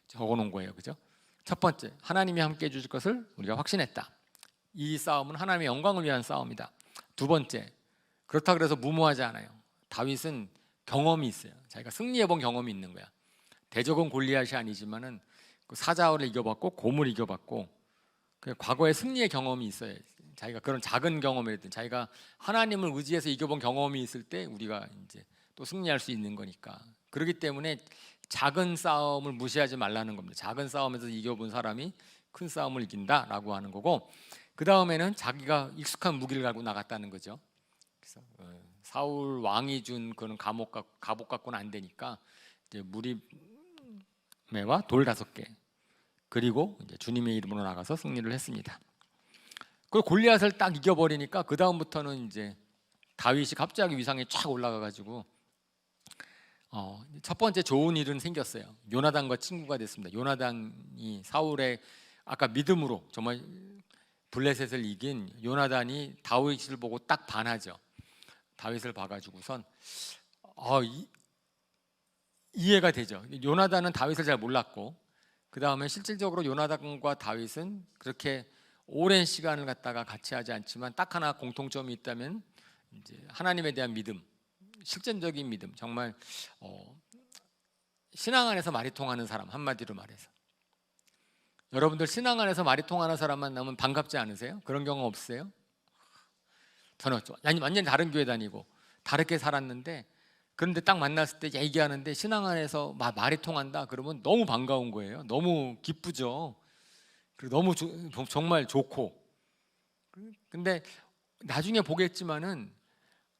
적어놓은 거예요, 그죠? 첫 번째, 하나님이 함께 해주실 것을 우리가 확신했다. 이 싸움은 하나님의 영광을 위한 싸움이다. 두 번째, 그렇다 그래서 무모하지 않아요. 다윗은 경험이 있어요. 자기가 승리해본 경험이 있는 거야. 대적은 골리앗이 아니지만은 그 사자를 이겨봤고 곰을 이겨봤고 과거에 승리의 경험이 있어요. 자기가 그런 작은 경험을 했든 자기가 하나님을 의지해서 이겨본 경험이 있을 때 우리가 이제 또 승리할 수 있는 거니까. 그렇기 때문에 작은 싸움을 무시하지 말라는 겁니다. 작은 싸움에서 이겨본 사람이 큰 싸움을 이긴다라고 하는 거고, 그 다음에는 자기가 익숙한 무기를 가지고 나갔다는 거죠. 그래서 사울 왕이 준 그런 갑옷 갖고는 안 되니까 이제 무리매와 돌 5개 그리고 이제 주님의 이름으로 나가서 승리를 했습니다. 그 골리앗을 딱 이겨버리니까 그 다음부터는 이제 다윗이 갑자기 위상에 쫙 올라가가지고 첫 번째 좋은 일은 생겼어요. 요나단과 친구가 됐습니다. 요나단이 사울의 아까 믿음으로 정말 블레셋을 이긴 요나단이 다윗을 보고 딱 반하죠. 다윗을 봐가지고선 이해가 되죠. 요나단은 다윗을 잘 몰랐고 그 다음에 실질적으로 요나단과 다윗은 그렇게 오랜 시간을 갖다가 같이 하지 않지만 딱 하나 공통점이 있다면 이제 하나님에 대한 믿음, 실전적인 믿음, 정말 신앙 안에서 말이 통하는 사람, 한마디로 말해서. 여러분들 신앙 안에서 말이 통하는 사람 만나면 반갑지 않으세요? 그런 경험 없으세요? 저는 완전히 다른 교회 다니고 다르게 살았는데 그런데 딱 만났을 때 얘기하는데 신앙 안에서 말이 통한다 그러면 너무 반가운 거예요. 너무 기쁘죠. 그리고 너무 정말 좋고. 근데 나중에 보겠지만은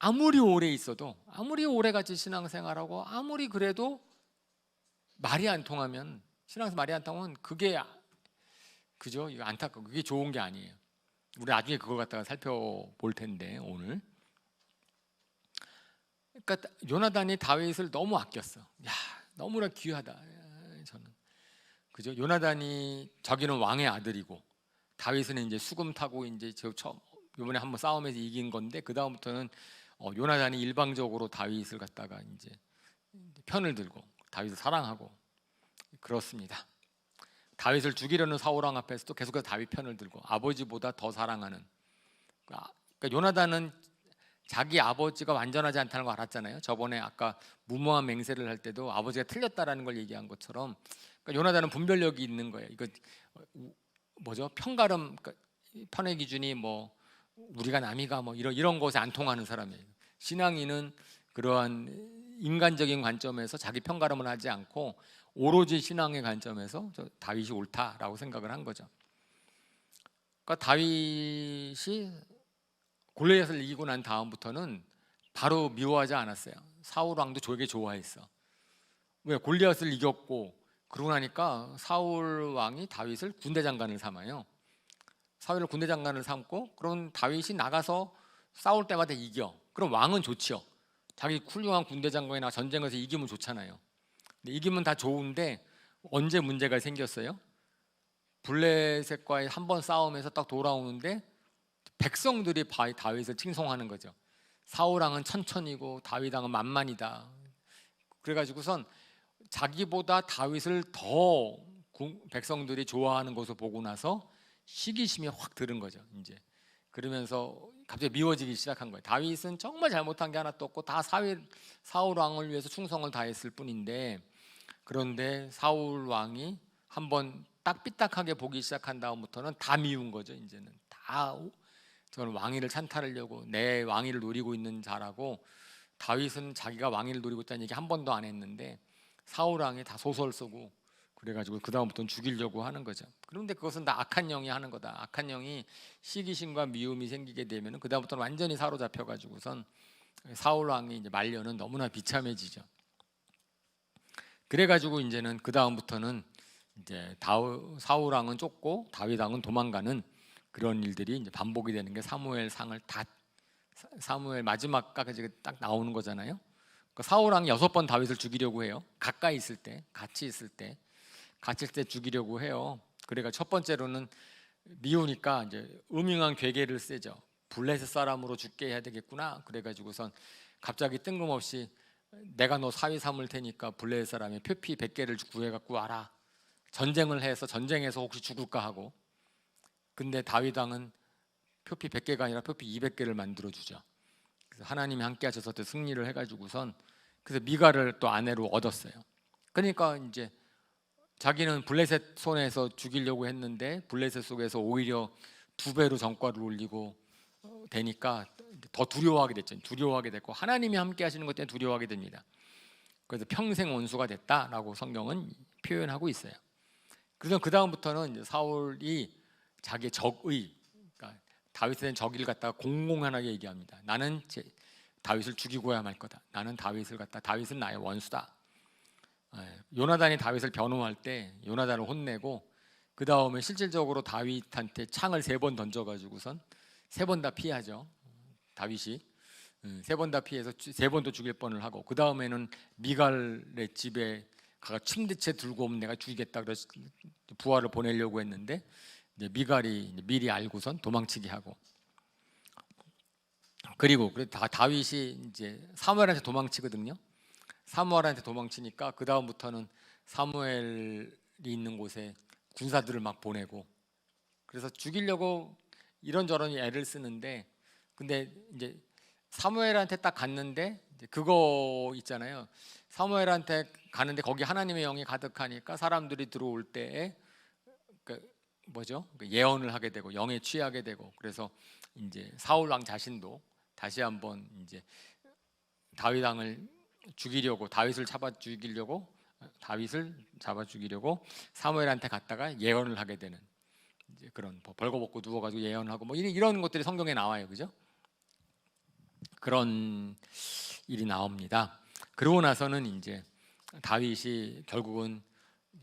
아무리 오래 있어도 아무리 오래같이 신앙생활하고 아무리 그래도 말이 안 통하면 신앙에서 말이 안 통하면 그게 그죠? 이거 안타깝고 그게 좋은 게 아니에요. 우리 나중에 그걸 갖다가 살펴볼 텐데 오늘. 그러니까 요나단이 다윗을 너무 아꼈어. 야, 너무나 귀하다. 저는 그죠? 요나단이 자기는 왕의 아들이고 다윗은 이제 수금 타고 이제 이번에 한번 싸움에서 이긴 건데 그 다음부터는 요나단이 일방적으로 다윗을 갖다가 이제 편을 들고 다윗을 사랑하고 그렇습니다. 다윗을 죽이려는 사울 왕 앞에서도 계속해서 다윗 편을 들고 아버지보다 더 사랑하는. 그러니까 요나단은 자기 아버지가 완전하지 않다는 거 알았잖아요. 저번에 아까 무모한 맹세를 할 때도 아버지가 틀렸다라는 걸 얘기한 것처럼 그러니까 요나단은 분별력이 있는 거예요. 이거 뭐죠? 편가름, 그러니까 편의 기준이 뭐 우리가 남이가 뭐 이런 것에 안 통하는 사람이에요. 신앙인은 그러한 인간적인 관점에서 자기 편가름을 하지 않고 오로지 신앙의 관점에서 다윗이 옳다라고 생각을 한 거죠. 그러니까 다윗이 골리앗을 이기고 난 다음부터는 바로 미워하지 않았어요. 사울 왕도 되게 좋아했어. 왜? 골리앗을 이겼고 그러고 나니까 사울 왕이 다윗을 군대 장관을 삼아요. 사울을 군대 장관을 삼고 그럼 다윗이 나가서 싸울 때마다 이겨. 그럼 왕은 좋지요. 자기 훌륭한 군대 장관이나 전쟁에서 이기면 좋잖아요. 근데 이기면 다 좋은데 언제 문제가 생겼어요? 블레셋과의 한 번 싸움에서 딱 돌아오는데 백성들이 다윗을 칭송하는 거죠. 사울 왕은 천천히고 다윗 왕은 만만이다. 그래가지고선 자기보다 다윗을 더 백성들이 좋아하는 것을 보고 나서 시기심이 확 들은 거죠. 이제 그러면서 갑자기 미워지기 시작한 거예요. 다윗은 정말 잘못한 게 하나도 없고 다 사울 왕을 위해서 충성을 다했을 뿐인데 그런데 사울 왕이 한번 딱 삐딱하게 보기 시작한 다음부터는 다 미운 거죠. 이제는 다 저는 왕위를 찬탈하려고 내 왕위를 노리고 있는 자라고 다윗은 자기가 왕위를 노리고 있다는 얘기 한 번도 안 했는데 사울 왕이 다 소설 쓰고 그래가지고 그 다음부터는 죽이려고 하는 거죠. 그런데 그것은 다 악한 영이 하는 거다. 악한 영이 시기심과 미움이 생기게 되면 그 다음부터는 완전히 사로잡혀가지고선 사울 왕이 이제 말년은 너무나 비참해지죠. 그래가지고 이제는 그 다음부터는 이제 사울 왕은 쫓고 다윗 왕은 도망가는 그런 일들이 이제 반복이 되는 게 사무엘상을 다 사무엘 마지막까지 딱 나오는 거잖아요. 그러니까 사울 왕이 6번 다윗을 죽이려고 해요. 가까이 있을 때, 같이 있을 때 죽이려고 해요. 그러니까 첫 번째로는 미우니까 이제 음흉한 괴계를 쓰죠. 블레셋 사람으로 죽게 해야 되겠구나. 그래가지고선 갑자기 뜬금없이 내가 너 사위 삼을 테니까 블레셋 사람의 표피 100개를 구해갖고 와라. 전쟁을 해서 전쟁에서 혹시 죽을까 하고. 근데 다윗 왕은 표피 100개가 아니라 표피 200개를 만들어주죠. 그래서 하나님이 함께 하셔서 또 승리를 해가지고선 그래서 미가를 또 아내로 얻었어요. 그러니까 이제 자기는 블레셋 손에서 죽이려고 했는데 블레셋 속에서 오히려 2배로 전과를 올리고 되니까 더 두려워하게 됐죠. 두려워하게 됐고 하나님이 함께 하시는 것 때문에 두려워하게 됩니다. 그래서 평생 원수가 됐다라고 성경은 표현하고 있어요. 그래서 그 다음부터는 사울이 자기의 적의, 그러니까 다윗에 대한 적의를 갖다가 공공연하게 얘기합니다. 나는 다윗을 죽이고야 말 거다. 나는 다윗은 나의 원수다. 요나단이 다윗을 변호할 때 요나단을 혼내고 그 다음에 실질적으로 다윗한테 창을 3번 던져가지고선 3번 다 피하죠. 다윗이 3번 다 피해서 3번도 죽일 뻔을 하고 그 다음에는 미갈의 집에 가서 침대채 들고 오면 내가 죽이겠다 그래서 부하를 보내려고 했는데 이제 미갈이 미리 알고선 도망치게 하고 그리고 다윗이 이제 사무엘한테 도망치거든요. 사무엘한테 도망치니까 그 다음부터는 사무엘이 있는 곳에 군사들을 막 보내고 그래서 죽이려고 이런저런 애를 쓰는데 근데 이제 사무엘한테 딱 갔는데 그거 있잖아요. 사무엘한테 가는데 거기 하나님의 영이 가득하니까 사람들이 들어올 때에 예언을 하게 되고 영에 취하게 되고 그래서 이제 사울 왕 자신도 다시 한번 이제 다윗을 잡아 죽이려고 사무엘한테 갔다가 예언을 하게 되는 이제 그런 벌거벗고 누워가지고 예언하고 뭐 이런 것들이 성경에 나와요, 그죠? 그런 일이 나옵니다. 그러고 나서는 이제 다윗이 결국은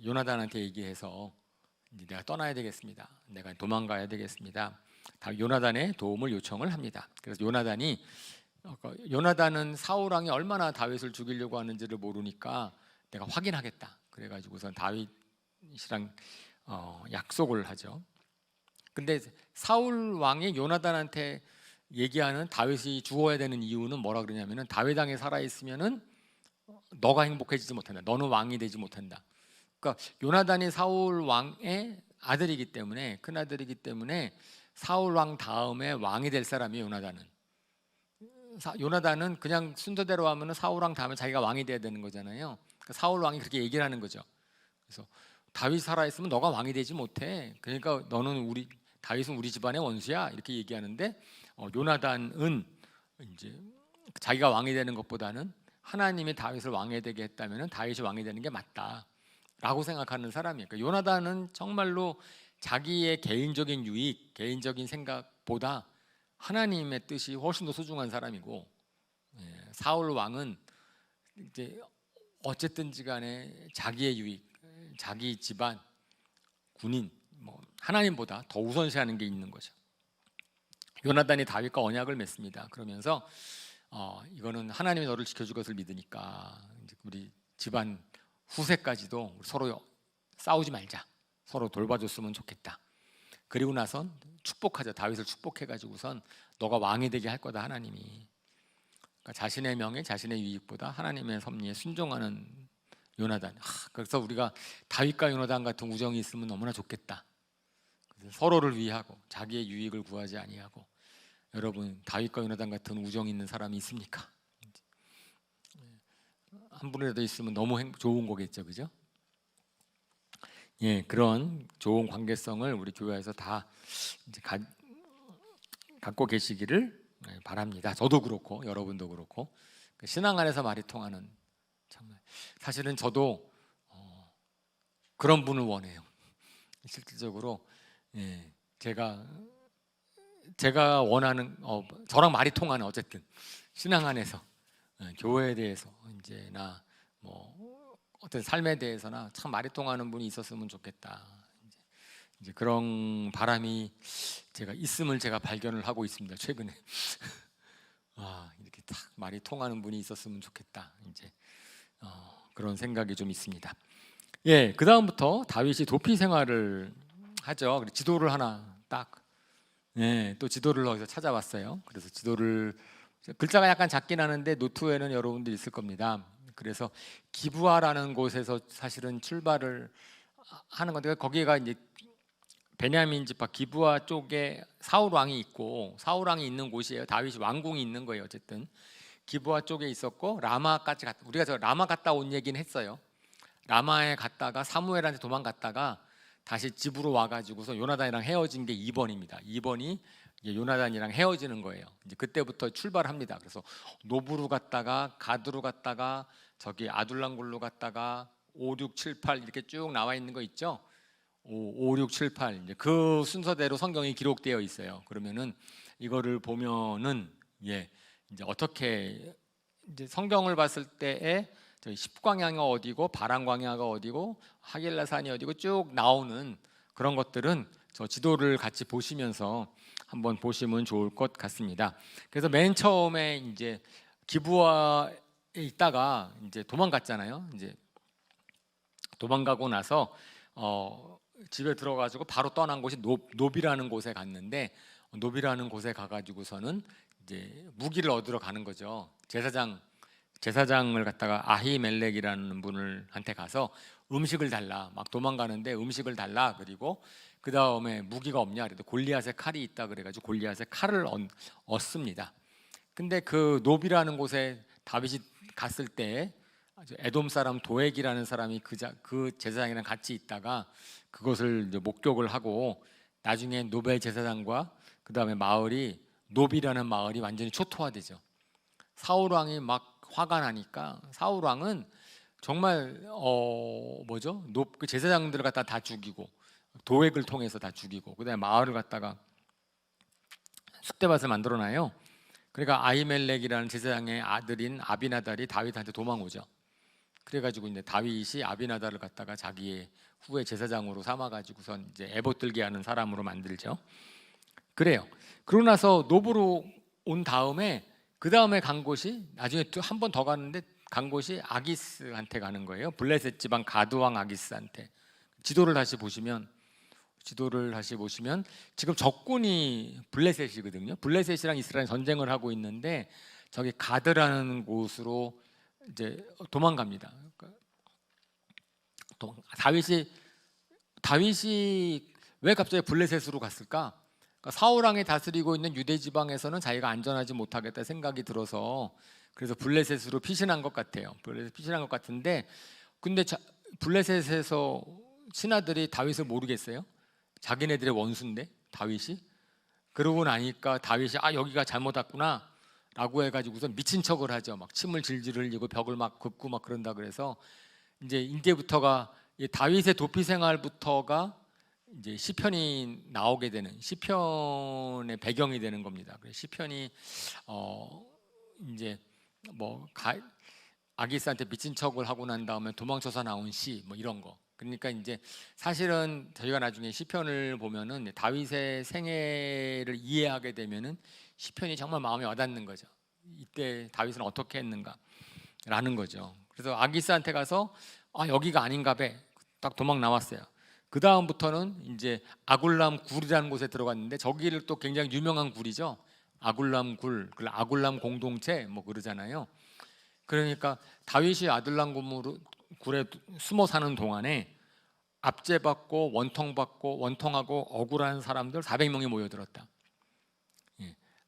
요나단한테 얘기해서 이제 내가 떠나야 되겠습니다. 내가 도망가야 되겠습니다. 요나단의 도움을 요청을 합니다. 그래서 요나단은 사울 왕이 얼마나 다윗을 죽이려고 하는지를 모르니까 내가 확인하겠다. 그래가지고선 다윗이랑 약속을 하죠. 근데 사울 왕이 요나단한테 얘기하는 다윗이 죽어야 되는 이유는 뭐라 그러냐면은 다윗 왕이 살아 있으면은 너가 행복해지지 못한다. 너는 왕이 되지 못한다. 그러니까 요나단이 사울 왕의 아들이기 때문에 큰 아들이기 때문에 사울 왕 다음에 왕이 될 사람이 요나단은. 요나단은 그냥 순서대로 하면은 사울 왕 다음에 자기가 왕이 돼야 되는 거잖아요. 그러니까 사울 왕이 그렇게 얘기를 하는 거죠. 그래서 다윗 살아 있으면 너가 왕이 되지 못해. 그러니까 다윗은 우리 집안의 원수야. 이렇게 얘기하는데 요나단은 이제 자기가 왕이 되는 것보다는 하나님이 다윗을 왕이 되게 했다면은 다윗이 왕이 되는 게 맞다라고 생각하는 사람이에요. 그러니까 요나단은 정말로 자기의 개인적인 유익, 개인적인 생각보다 하나님의 뜻이 훨씬 더 소중한 사람이고 사울 왕은 이제 어쨌든지 간에 자기의 유익, 자기 집안, 군인 하나님보다 더 우선시하는 게 있는 거죠. 요나단이 다윗과 언약을 맺습니다. 그러면서 이거는 하나님이 너를 지켜줄 것을 믿으니까 이제 우리 집안 후세까지도 서로 싸우지 말자. 서로 돌봐줬으면 좋겠다. 그리고 나선 축복하자. 다윗을 축복해가지고선 너가 왕이 되게 할 거다 하나님이. 그러니까 자신의 명예, 자신의 유익보다 하나님의 섭리에 순종하는 요나단. 그래서 우리가 다윗과 요나단 같은 우정이 있으면 너무나 좋겠다. 서로를 위하고 자기의 유익을 구하지 아니하고. 여러분 다윗과 요나단 같은 우정 있는 사람이 있습니까? 한 분이라도 있으면 너무 좋은 거겠죠, 그죠? 그런 좋은 관계성을 우리 교회에서 다 이제 갖고 계시기를 바랍니다. 저도 그렇고 여러분도 그렇고 신앙 안에서 말이 통하는 정말 사실은 저도 그런 분을 원해요. 실질적으로 예, 제가 원하는 저랑 말이 통하는 어쨌든 신앙 안에서 교회에 대해서 이제나 뭐 어떤 삶에 대해서나 참 말이 통하는 분이 있었으면 좋겠다. 이제 그런 바람이 제가 있음을 제가 발견을 하고 있습니다. 최근에 이렇게 딱 말이 통하는 분이 있었으면 좋겠다. 이제 그런 생각이 좀 있습니다. 예, 그 다음부터 다윗이 도피 생활을 하죠. 그리고 지도를 하나 딱, 예, 또 지도를 어디서 찾아왔어요. 그래서 지도를 글자가 약간 작긴 하는데 노트에는 여러분들 있을 겁니다. 그래서 기브아라는 곳에서 사실은 출발을 하는 건데 거기가 이제 베냐민 지파 기브아 쪽에 사울 왕이 있고 사울 왕이 있는 곳이에요. 다윗이 왕궁이 있는 거예요. 어쨌든 기브아 쪽에 있었고 라마까지 우리가 저 라마 갔다 온 얘기는 했어요. 라마에 갔다가 사무엘한테 도망갔다가 다시 집으로 와가지고서 요나단이랑 헤어진 게 2번입니다. 2번이 요나단이랑 헤어지는 거예요. 이제 그때부터 출발합니다. 그래서 노브로 갔다가 가드로 갔다가 저기 아둘람굴로 갔다가 5, 6, 7, 8 이렇게 쭉 나와 있는 거 있죠. 5, 6, 7, 8 이제 그 순서대로 성경이 기록되어 있어요. 그러면은 이거를 보면은 이제 어떻게 이제 성경을 봤을 때에 십광야가 어디고 바람광야가 어디고 하길라산이 어디고 쭉 나오는 그런 것들은 저 지도를 같이 보시면서 한번 보시면 좋을 것 같습니다. 그래서 맨 처음에 이제 기브아에 있다가 이제 도망갔잖아요. 이제 도망가고 나서 집에 들어가지고 바로 떠난 곳이 노비라는 곳에 갔는데 노비라는 곳에 가가지고서는 이제 무기를 얻으러 가는 거죠. 제사장을 갖다가 아히멜렉이라는 분을 한테 가서 음식을 달라. 막 도망가는데 음식을 달라. 그리고 그 다음에 무기가 없냐? 그래도 골리앗의 칼이 있다. 그래가지고 골리앗의 칼을 얻습니다. 근데 그 노비라는 곳에 다윗이 갔을 때 에돔 사람 도액이라는 사람이 그 제사장이랑 같이 있다가 그것을 이제 목격을 하고 나중에 노베 제사장과 그 다음에 마을이 노비라는 마을이 완전히 초토화되죠. 사울 왕이 막 화가 나니까 사울 왕은 정말 그 제사장들을 갖다 다 죽이고 도액을 통해서 다 죽이고 그다음에 마을을 갖다가 쑥대밭을 만들어놔요. 그러니까 아히멜렉이라는 제사장의 아들인 아비나달이 다윗한테 도망오죠. 그래가지고 이제 다윗이 아비나달을 갖다가 자기의 후에 제사장으로 삼아가지고선 이제 에봇 들게 하는 사람으로 만들죠. 그래요. 그러고 나서 노브로 온 다음에 그 다음에 간 곳이 나중에 또 한 번 더 가는데 간 곳이 아기스한테 가는 거예요. 블레셋 지방 가드 왕 아기스한테. 지도를 다시 보시면 지금 적군이 블레셋이거든요. 블레셋이랑 이스라엘 전쟁을 하고 있는데 저기 가드라는 곳으로 이제 도망갑니다. 다윗이 왜 갑자기 블레셋으로 갔을까? 그러니까 사울 왕이 다스리고 있는 유대 지방에서는 자기가 안전하지 못하겠다 생각이 들어서 그래서 블레셋으로 피신한 것 같아요. 블레셋 피신한 것 같은데 근데 블레셋에서 신하들이 다윗을 모르겠어요. 자기네들의 원수인데 다윗이 그러고 나니까 다윗이 여기가 잘못 왔구나 라고 해가지고서 미친 척을 하죠. 막 침을 질질 흘리고 벽을 막 긋고 막 그런다 그래서 이제부터가 다윗의 도피 생활부터가 이제 시편이 나오게 되는 시편의 배경이 되는 겁니다. 그래서 시편이 이제 뭐 아기스한테 미친 척을 하고 난 다음에 도망쳐서 나온 시 뭐 이런 거. 그러니까 이제 사실은 저희가 나중에 시편을 보면은 다윗의 생애를 이해하게 되면은 시편이 정말 마음에 와닿는 거죠. 이때 다윗은 어떻게 했는가라는 거죠. 그래서 아기스한테 가서 여기가 아닌가 봐. 딱 도망 나왔어요. 그 다음부터는 이제 아굴람 굴이라는 곳에 들어갔는데 저기를 또 굉장히 유명한 굴이죠. 아굴람 굴, 아굴람 공동체 뭐 그러잖아요. 그러니까 다윗이 아둘람 굴에 숨어 사는 동안에 압제받고 원통하고 억울한 사람들 400명이 모여들었다.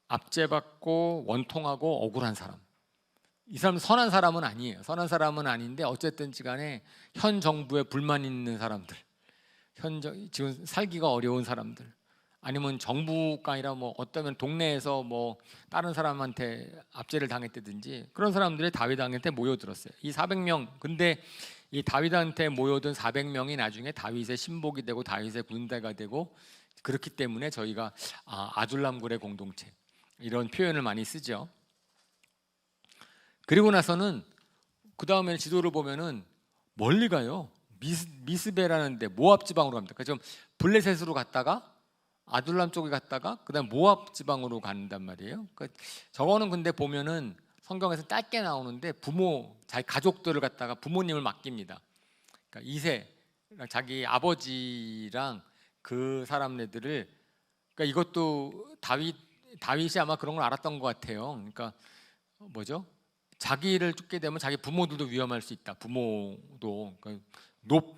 압제받고 원통하고 억울한 사람. 이 사람 선한 사람은 아니에요. 선한 사람은 아닌데 어쨌든지 간에 현 정부에 불만 있는 사람들, 지금 살기가 어려운 사람들, 아니면 정부가 아니라 뭐 어쩌면 동네에서 뭐 다른 사람한테 압제를 당했다든지 그런 사람들이 다윗 왕한테 모여들었어요. 이 400명. 근데 이 다윗한테 모여든 400명이 나중에 다윗의 신복이 되고 다윗의 군대가 되고 그렇기 때문에 저희가 아둘람굴의 공동체 이런 표현을 많이 쓰죠. 그리고 나서는 그 다음에 지도를 보면은 멀리 가요. 미스베라는데 모압 지방으로 갑니다. 그러니까 좀 블레셋으로 갔다가 아둘람 쪽에 갔다가 그다음 모압 지방으로 간단 말이에요. 그러니까 저거는 근데 보면은 성경에서 짧게 나오는데 자기 가족들을 갖다가 부모님을 맡깁니다. 그러니까 이세랑 자기 아버지랑 그 사람네들을 그러니까 이것도 다윗이 아마 그런 걸 알았던 것 같아요. 그러니까 뭐죠? 자기를 쫓게 되면 자기 부모들도 위험할 수 있다. 부모도 그러니까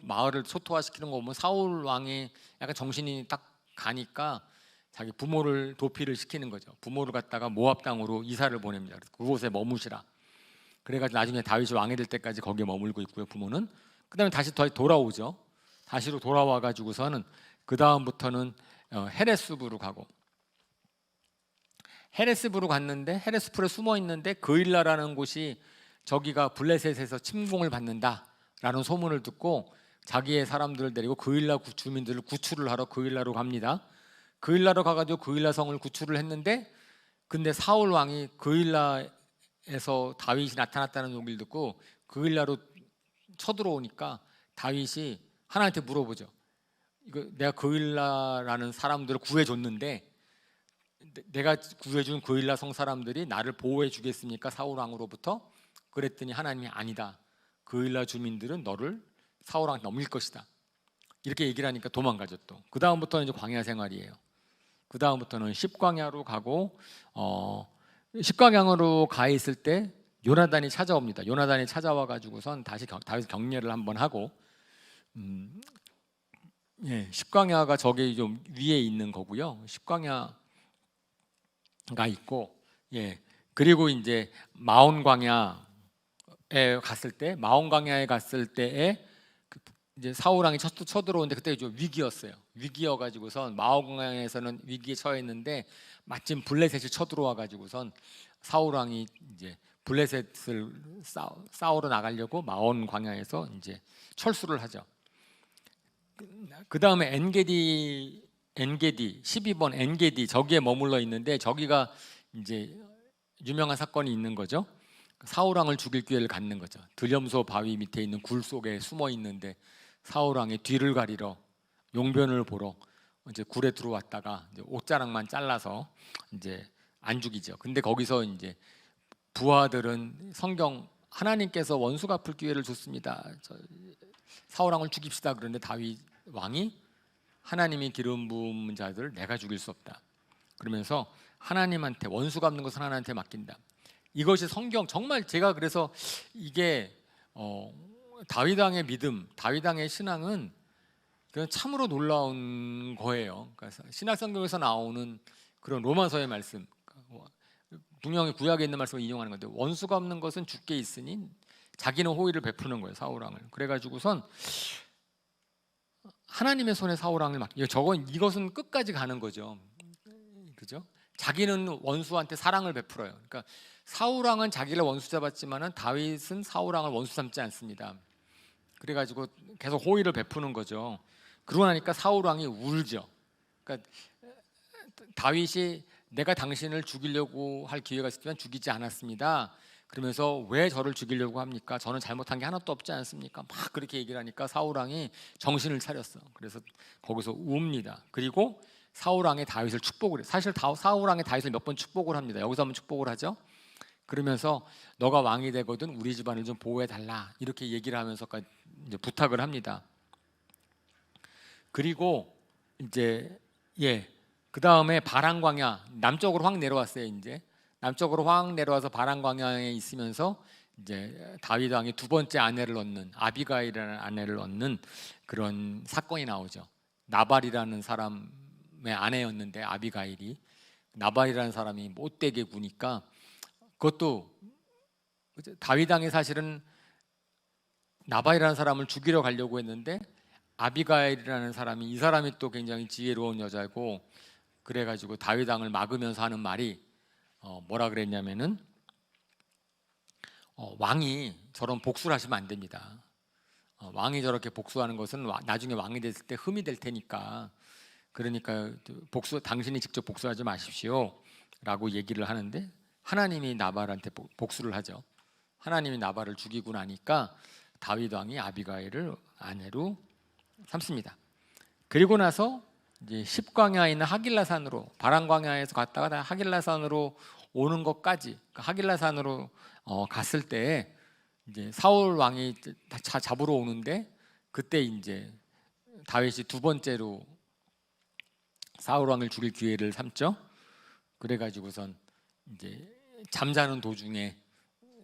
마을을 초토화시키는 거 보면 사울 왕이 약간 정신이 딱 가니까 자기 부모를 도피를 시키는 거죠. 부모를 갖다가 모압 땅으로 이사를 보냅니다. 그곳에 머무시라. 그래가지고 나중에 다윗이 왕이 될 때까지 거기에 머물고 있고요. 부모는 그다음에 다시 돌아오죠. 다시로 돌아와 가지고서는 그 다음부터는 헤레스부로 가고 헤레스부로 갔는데 헤레스풀에 숨어 있는데 그일라라는 곳이 저기가 블레셋에서 침공을 받는다라는 소문을 듣고 자기의 사람들을 데리고 그일라 주민들을 구출을 하러 그일라로 갑니다. 그일라로 가가지고 그일라 성을 구출을 했는데 근데 사울 왕이 그일라에서 다윗이 나타났다는 얘기를 듣고 그일라로 쳐들어오니까 다윗이 하나님한테 물어보죠. 이거 내가 그일라라는 사람들을 구해줬는데 내가 구해준 그일라 성 사람들이 나를 보호해 주겠습니까? 사울 왕으로부터? 그랬더니 하나님이 아니다. 그일라 주민들은 너를 사울 왕한테 넘길 것이다. 이렇게 얘기를 하니까 도망가죠 또. 그 다음부터는 이제 광야 생활이에요. 그 다음부터는 십광야로 가고 십광야로 가 있을 때 요나단이 찾아옵니다. 요나단이 찾아와 가지고선 다시 다윗 격려를 한번 하고 십광야가 저기 좀 위에 있는 거고요. 십광야가 있고 그리고 이제 마온 광야에 갔을 때에 이제 사울 왕이 쳐들어오는데 그때 좀 위기였어요. 위기여가지고선 마온 광야에서는 위기에 처했는데 마침 블레셋이 쳐들어와 가지고선 사울 왕이 이제 블레셋을 싸우러 나가려고 마온 광야에서 이제 철수를 하죠. 그 다음에 엔게디 12번 엔게디 저기에 머물러 있는데 저기가 이제 유명한 사건이 있는 거죠. 사울 왕을 죽일 기회를 갖는 거죠. 드렴소 바위 밑에 있는 굴 속에 숨어 있는데 사울 왕이 뒤를 가리러 용변을 보러 이제 굴에 들어왔다가 이제 옷자락만 잘라서 이제 안 죽이죠. 근데 거기서 이제 부하들은 성경 하나님께서 원수 갚을 기회를 줬습니다. 사울 왕을 죽입시다. 그런데 다윗 왕이 하나님이 기름 부은 자들 내가 죽일 수 없다. 그러면서 하나님한테 원수 갚는 것은 하나님한테 맡긴다. 이것이 성경 정말 제가 그래서 이게 다윗 왕의 믿음, 다윗 왕의 신앙은 그냥 참으로 놀라운 거예요. 그러니까 신약 성경에서 나오는 그런 로마서의 말씀, 분명히 구약에 있는 말씀을 인용하는 건데 원수가 없는 것은 주께 있으니 자기는 호의를 베푸는 거예요. 사울 왕을. 그래가지고선 하나님의 손에 사울 왕을 이것은 끝까지 가는 거죠. 그죠? 자기는 원수한테 사랑을 베풀어요. 그러니까 사울 왕은 자기를 원수 잡았지만은 다윗은 사울 왕을 원수 삼지 않습니다. 그래가지고 계속 호의를 베푸는 거죠. 그러고 나니까 사울 왕이 울죠. 그러니까 다윗이 내가 당신을 죽이려고 할 기회가 있었지만 죽이지 않았습니다. 그러면서 왜 저를 죽이려고 합니까? 저는 잘못한 게 하나도 없지 않습니까? 막 그렇게 얘기를 하니까 사울 왕이 정신을 차렸어. 그래서 거기서 웁니다. 그리고 사울 왕의 다윗을 축복을 해요. 사실 사울 왕의 다윗을 몇 번 축복을 합니다. 여기서 한번 축복을 하죠. 그러면서 너가 왕이 되거든 우리 집안을 좀 보호해 달라 이렇게 얘기를 하면서까지 이제 부탁을 합니다. 그리고 이제 그 다음에 바란광야 남쪽으로 확 내려왔어요. 이제 남쪽으로 확 내려와서 바란광야에 있으면서 이제 다윗 왕이 두 번째 아내를 얻는 아비가일이라는 아내를 얻는 그런 사건이 나오죠. 나발이라는 사람의 아내였는데 아비가일이 나발이라는 사람이 못되게 구니까 그것도 다윗 왕이 사실은 나발이라는 사람을 죽이러 가려고 했는데 아비가일이라는 사람이 이 사람이 또 굉장히 지혜로운 여자고 그래가지고 다윗 왕을 막으면서 하는 말이 뭐라 그랬냐면은 왕이 저런 복수를 하시면 안 됩니다. 왕이 저렇게 복수하는 것은 나중에 왕이 됐을 때 흠이 될 테니까, 그러니까 당신이 직접 복수하지 마십시오라고 얘기를 하는데, 하나님이 나발한테 복수를 하죠. 하나님이 나발을 죽이고 나니까 다윗 왕이 아비가일을 아내로 삼습니다. 그리고 나서 이제 십광야에 있는 하길라산으로, 바람광야에서 갔다가 하길라산으로 오는 것까지, 하길라산으로 갔을 때 이제 사울 왕이 잡으러 오는데, 그때 이제 다윗이 두 번째로 사울 왕을 죽일 기회를 삼죠. 그래가지고선 이제 잠자는 도중에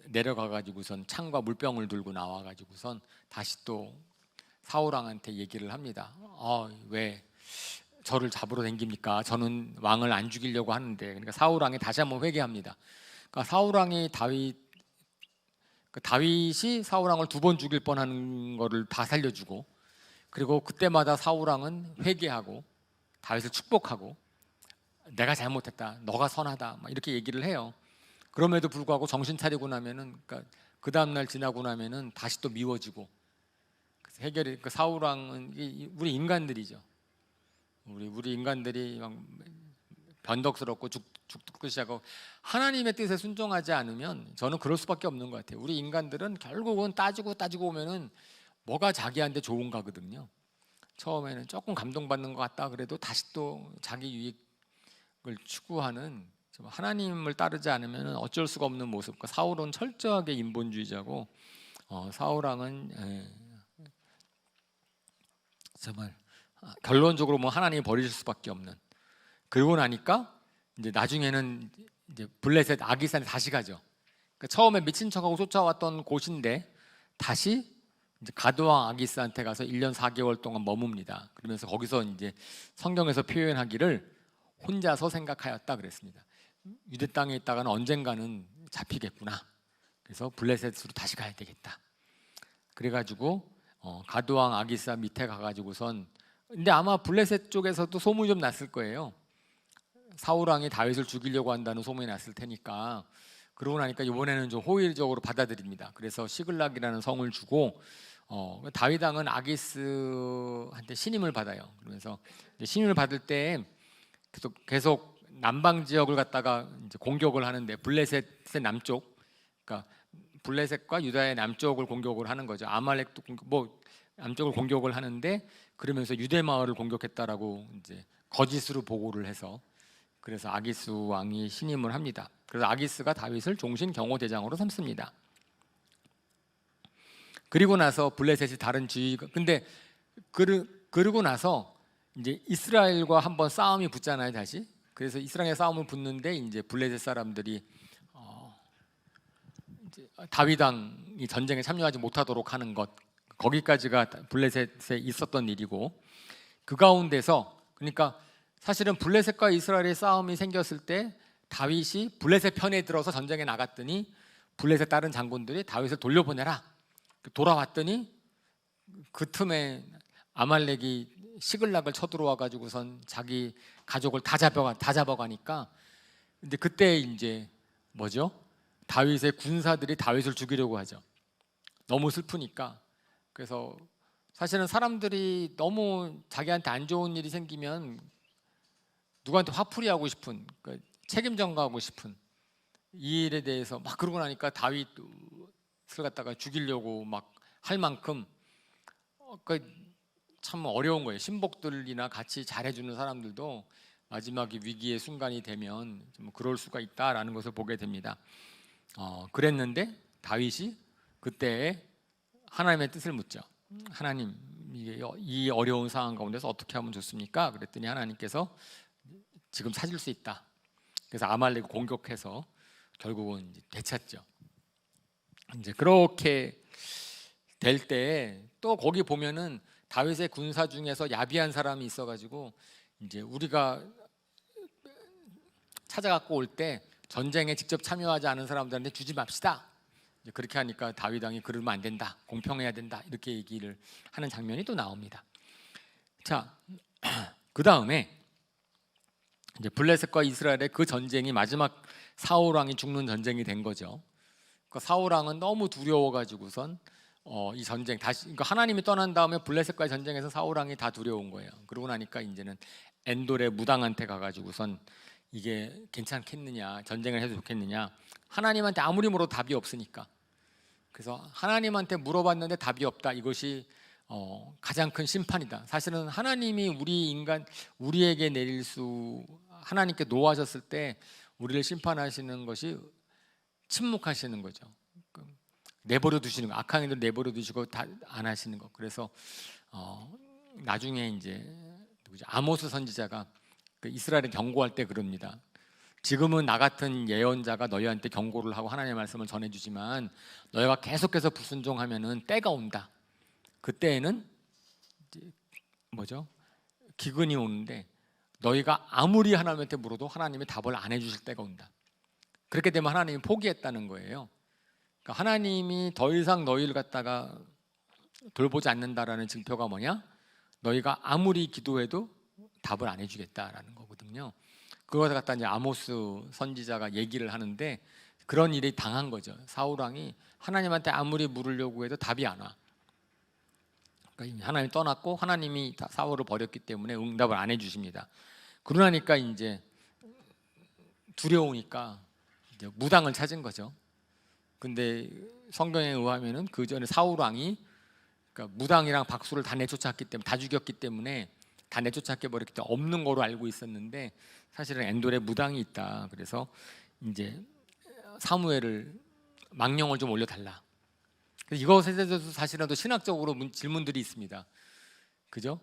내려가가지고선 창과 물병을 들고 나와가지고선 다시 또 사울 왕한테 얘기를 합니다. 왜 저를 잡으러 댕깁니까? 저는 왕을 안 죽이려고 하는데. 그러니까 사울 왕이 다시 한번 회개합니다. 그러니까 사울 왕이 다윗이 사울 왕을 두 번 죽일 뻔하는 거를 다 살려주고, 그리고 그때마다 사울 왕은 회개하고 다윗을 축복하고, 내가 잘못했다, 너가 선하다, 막 이렇게 얘기를 해요. 그럼에도 불구하고 정신 차리고 나면은, 그러니까 그 다음 날 지나고 나면은 다시 또 미워지고. 그래서 해결이, 그 사울 왕은 우리 인간들이죠. 우리 인간들이 막 변덕스럽고 죽고 시작하고 하나님의 뜻에 순종하지 않으면, 저는 그럴 수밖에 없는 것 같아요. 우리 인간들은 결국은 따지고 오면은 뭐가 자기한테 좋은가거든요. 처음에는 조금 감동받는 것 같다 그래도 다시 또 자기 유익을 추구하는, 하나님을 따르지 않으면 어쩔 수가 없는 모습. 사울은 철저하게 인본주의자고, 사울 왕은 정말 결론적으로 뭐 하나님이 버리실 수밖에 없는. 그러고 나니까 이제 나중에는 이제 블레셋 아기산에 다시 가죠. 그러니까 처음에 미친 척하고 쫓아왔던 곳인데 다시 이제 가드왕 아기스한테 가서 1년 4개월 동안 머뭅니다. 그러면서 거기서 이제 성경에서 표현하기를 혼자서 생각하였다 그랬습니다. 유대 땅에 있다가는 언젠가는 잡히겠구나. 그래서 블레셋으로 다시 가야 되겠다. 그래가지고 가드왕 아기스 밑에 가가지고선, 근데 아마 블레셋 쪽에서도 소문이 좀 났을 거예요. 사울 왕이 다윗을 죽이려고 한다는 소문이 났을 테니까. 그러고 나니까 이번에는 좀 호의적으로 받아들입니다. 그래서 시글락이라는 성을 주고, 다윗 왕은 아기스한테 신임을 받아요. 그러면서 신임을 받을 때 계속 남방 지역을 갖다가 이제 공격을 하는데, 블레셋의 남쪽, 그러니까 블레셋과 유다의 남쪽을 공격을 하는 거죠. 아말렉도 남쪽을 공격을 하는데, 그러면서 유대 마을을 공격했다라고 이제 거짓으로 보고를 해서, 그래서 아기스 왕이 신임을 합니다. 그래서 아기스가 다윗을 종신 경호 대장으로 삼습니다. 그리고 나서 블레셋이 다른 지위가, 근데 그러고 나서 이제 이스라엘과 한번 싸움이 붙잖아요, 다시. 그래서 이스라엘 싸움을 붙는데 이제 블레셋 사람들이 이제 다윗 왕이 전쟁에 참여하지 못하도록 하는 것, 거기까지가 블레셋에 있었던 일이고, 그 가운데서, 그러니까 사실은 블레셋과 이스라엘의 싸움이 생겼을 때 다윗이 블레셋 편에 들어서 전쟁에 나갔더니 블레셋 다른 장군들이 다윗을 돌려보내라. 돌아왔더니 그 틈에 아말렉이 시글락을 쳐들어와 가지고선 자기 가족을 다 잡아가니까, 근데 그때 이제 뭐죠? 다윗의 군사들이 다윗을 죽이려고 하죠. 너무 슬프니까. 그래서 사실은 사람들이 너무 자기한테 안 좋은 일이 생기면 누구한테 화풀이하고 싶은, 그러니까 책임 전가하고 싶은 이 일에 대해서 막 그러고 나니까 다윗을 갖다가 죽이려고 막 할 만큼, 그러니까 참 어려운 거예요. 신복들이나 같이 잘해주는 사람들도 마지막에 위기의 순간이 되면 좀 그럴 수가 있다라는 것을 보게 됩니다. 그랬는데 다윗이 그때 하나님의 뜻을 묻죠. 하나님, 이 어려운 상황 가운데서 어떻게 하면 좋습니까? 그랬더니 하나님께서 지금 찾을 수 있다. 그래서 아말렉을 공격해서 결국은 이제 되찾죠. 이제 그렇게 될 때 또 거기 보면은 다윗의 군사 중에서 야비한 사람이 있어가지고, 이제 우리가 찾아갖고 올 때 전쟁에 직접 참여하지 않은 사람들한테 주지 맙시다. 이제 그렇게 하니까 다윗 왕이 그러면 안 된다, 공평해야 된다, 이렇게 얘기를 하는 장면이 또 나옵니다. 자, 그 다음에 이제 블레셋과 이스라엘의 그 전쟁이 마지막 사울 왕이 죽는 전쟁이 된 거죠. 그 사울 왕은 너무 두려워가지고선 이 전쟁 다시 그러니까 하나님이 떠난 다음에 블레셋과의 전쟁에서 사울 왕이 다 두려운 거예요. 그러고 나니까 이제는 엔돌의 무당한테 가가지고선 이게 괜찮겠느냐, 전쟁을 해도 좋겠느냐. 하나님한테 아무리 물어도 답이 없으니까. 그래서 하나님한테 물어봤는데 답이 없다. 이것이 가장 큰 심판이다. 사실은 하나님이 우리에게 내릴 하나님께 노하셨을 때 우리를 심판하시는 것이 침묵하시는 거죠. 내버려 두시는 거, 악한 일을 내버려 두시고 다 안 하시는 거. 그래서 나중에 이제 아모스 선지자가 그 이스라엘을 경고할 때 그럽니다. 지금은 나 같은 예언자가 너희한테 경고를 하고 하나님의 말씀을 전해주지만 너희가 계속해서 불순종하면은 때가 온다. 그때에는 기근이 오는데 너희가 아무리 하나님한테 물어도 하나님이 답을 안 해주실 때가 온다. 그렇게 되면 하나님이 포기했다는 거예요. 그러니까 하나님이 더 이상 너희를 갖다가 돌보지 않는다라는 증표가 뭐냐? 너희가 아무리 기도해도 답을 안 해주겠다라는 거거든요. 그것을 갖다 이제 아모스 선지자가 얘기를 하는데 그런 일이 당한 거죠. 사울 왕이 하나님한테 아무리 물으려고 해도 답이 안 와. 그러니까 하나님이 떠났고 하나님이 사울을 버렸기 때문에 응답을 안 해주십니다. 그러니까 이제 두려우니까 이제 무당을 찾은 거죠. 근데 성경에 의하면은 그 전에 사울 왕이 그러니까 무당이랑 박수를 다 내쫓았기 때문에 다 죽였기 때문에 다 내쫓았게 버렸기 때문에 없는 거로 알고 있었는데 사실은 엔돌에 무당이 있다. 그래서 이제 사무엘을 망령을 좀 올려달라. 이것에 대해서 사실은 또 신학적으로 질문들이 있습니다. 그죠?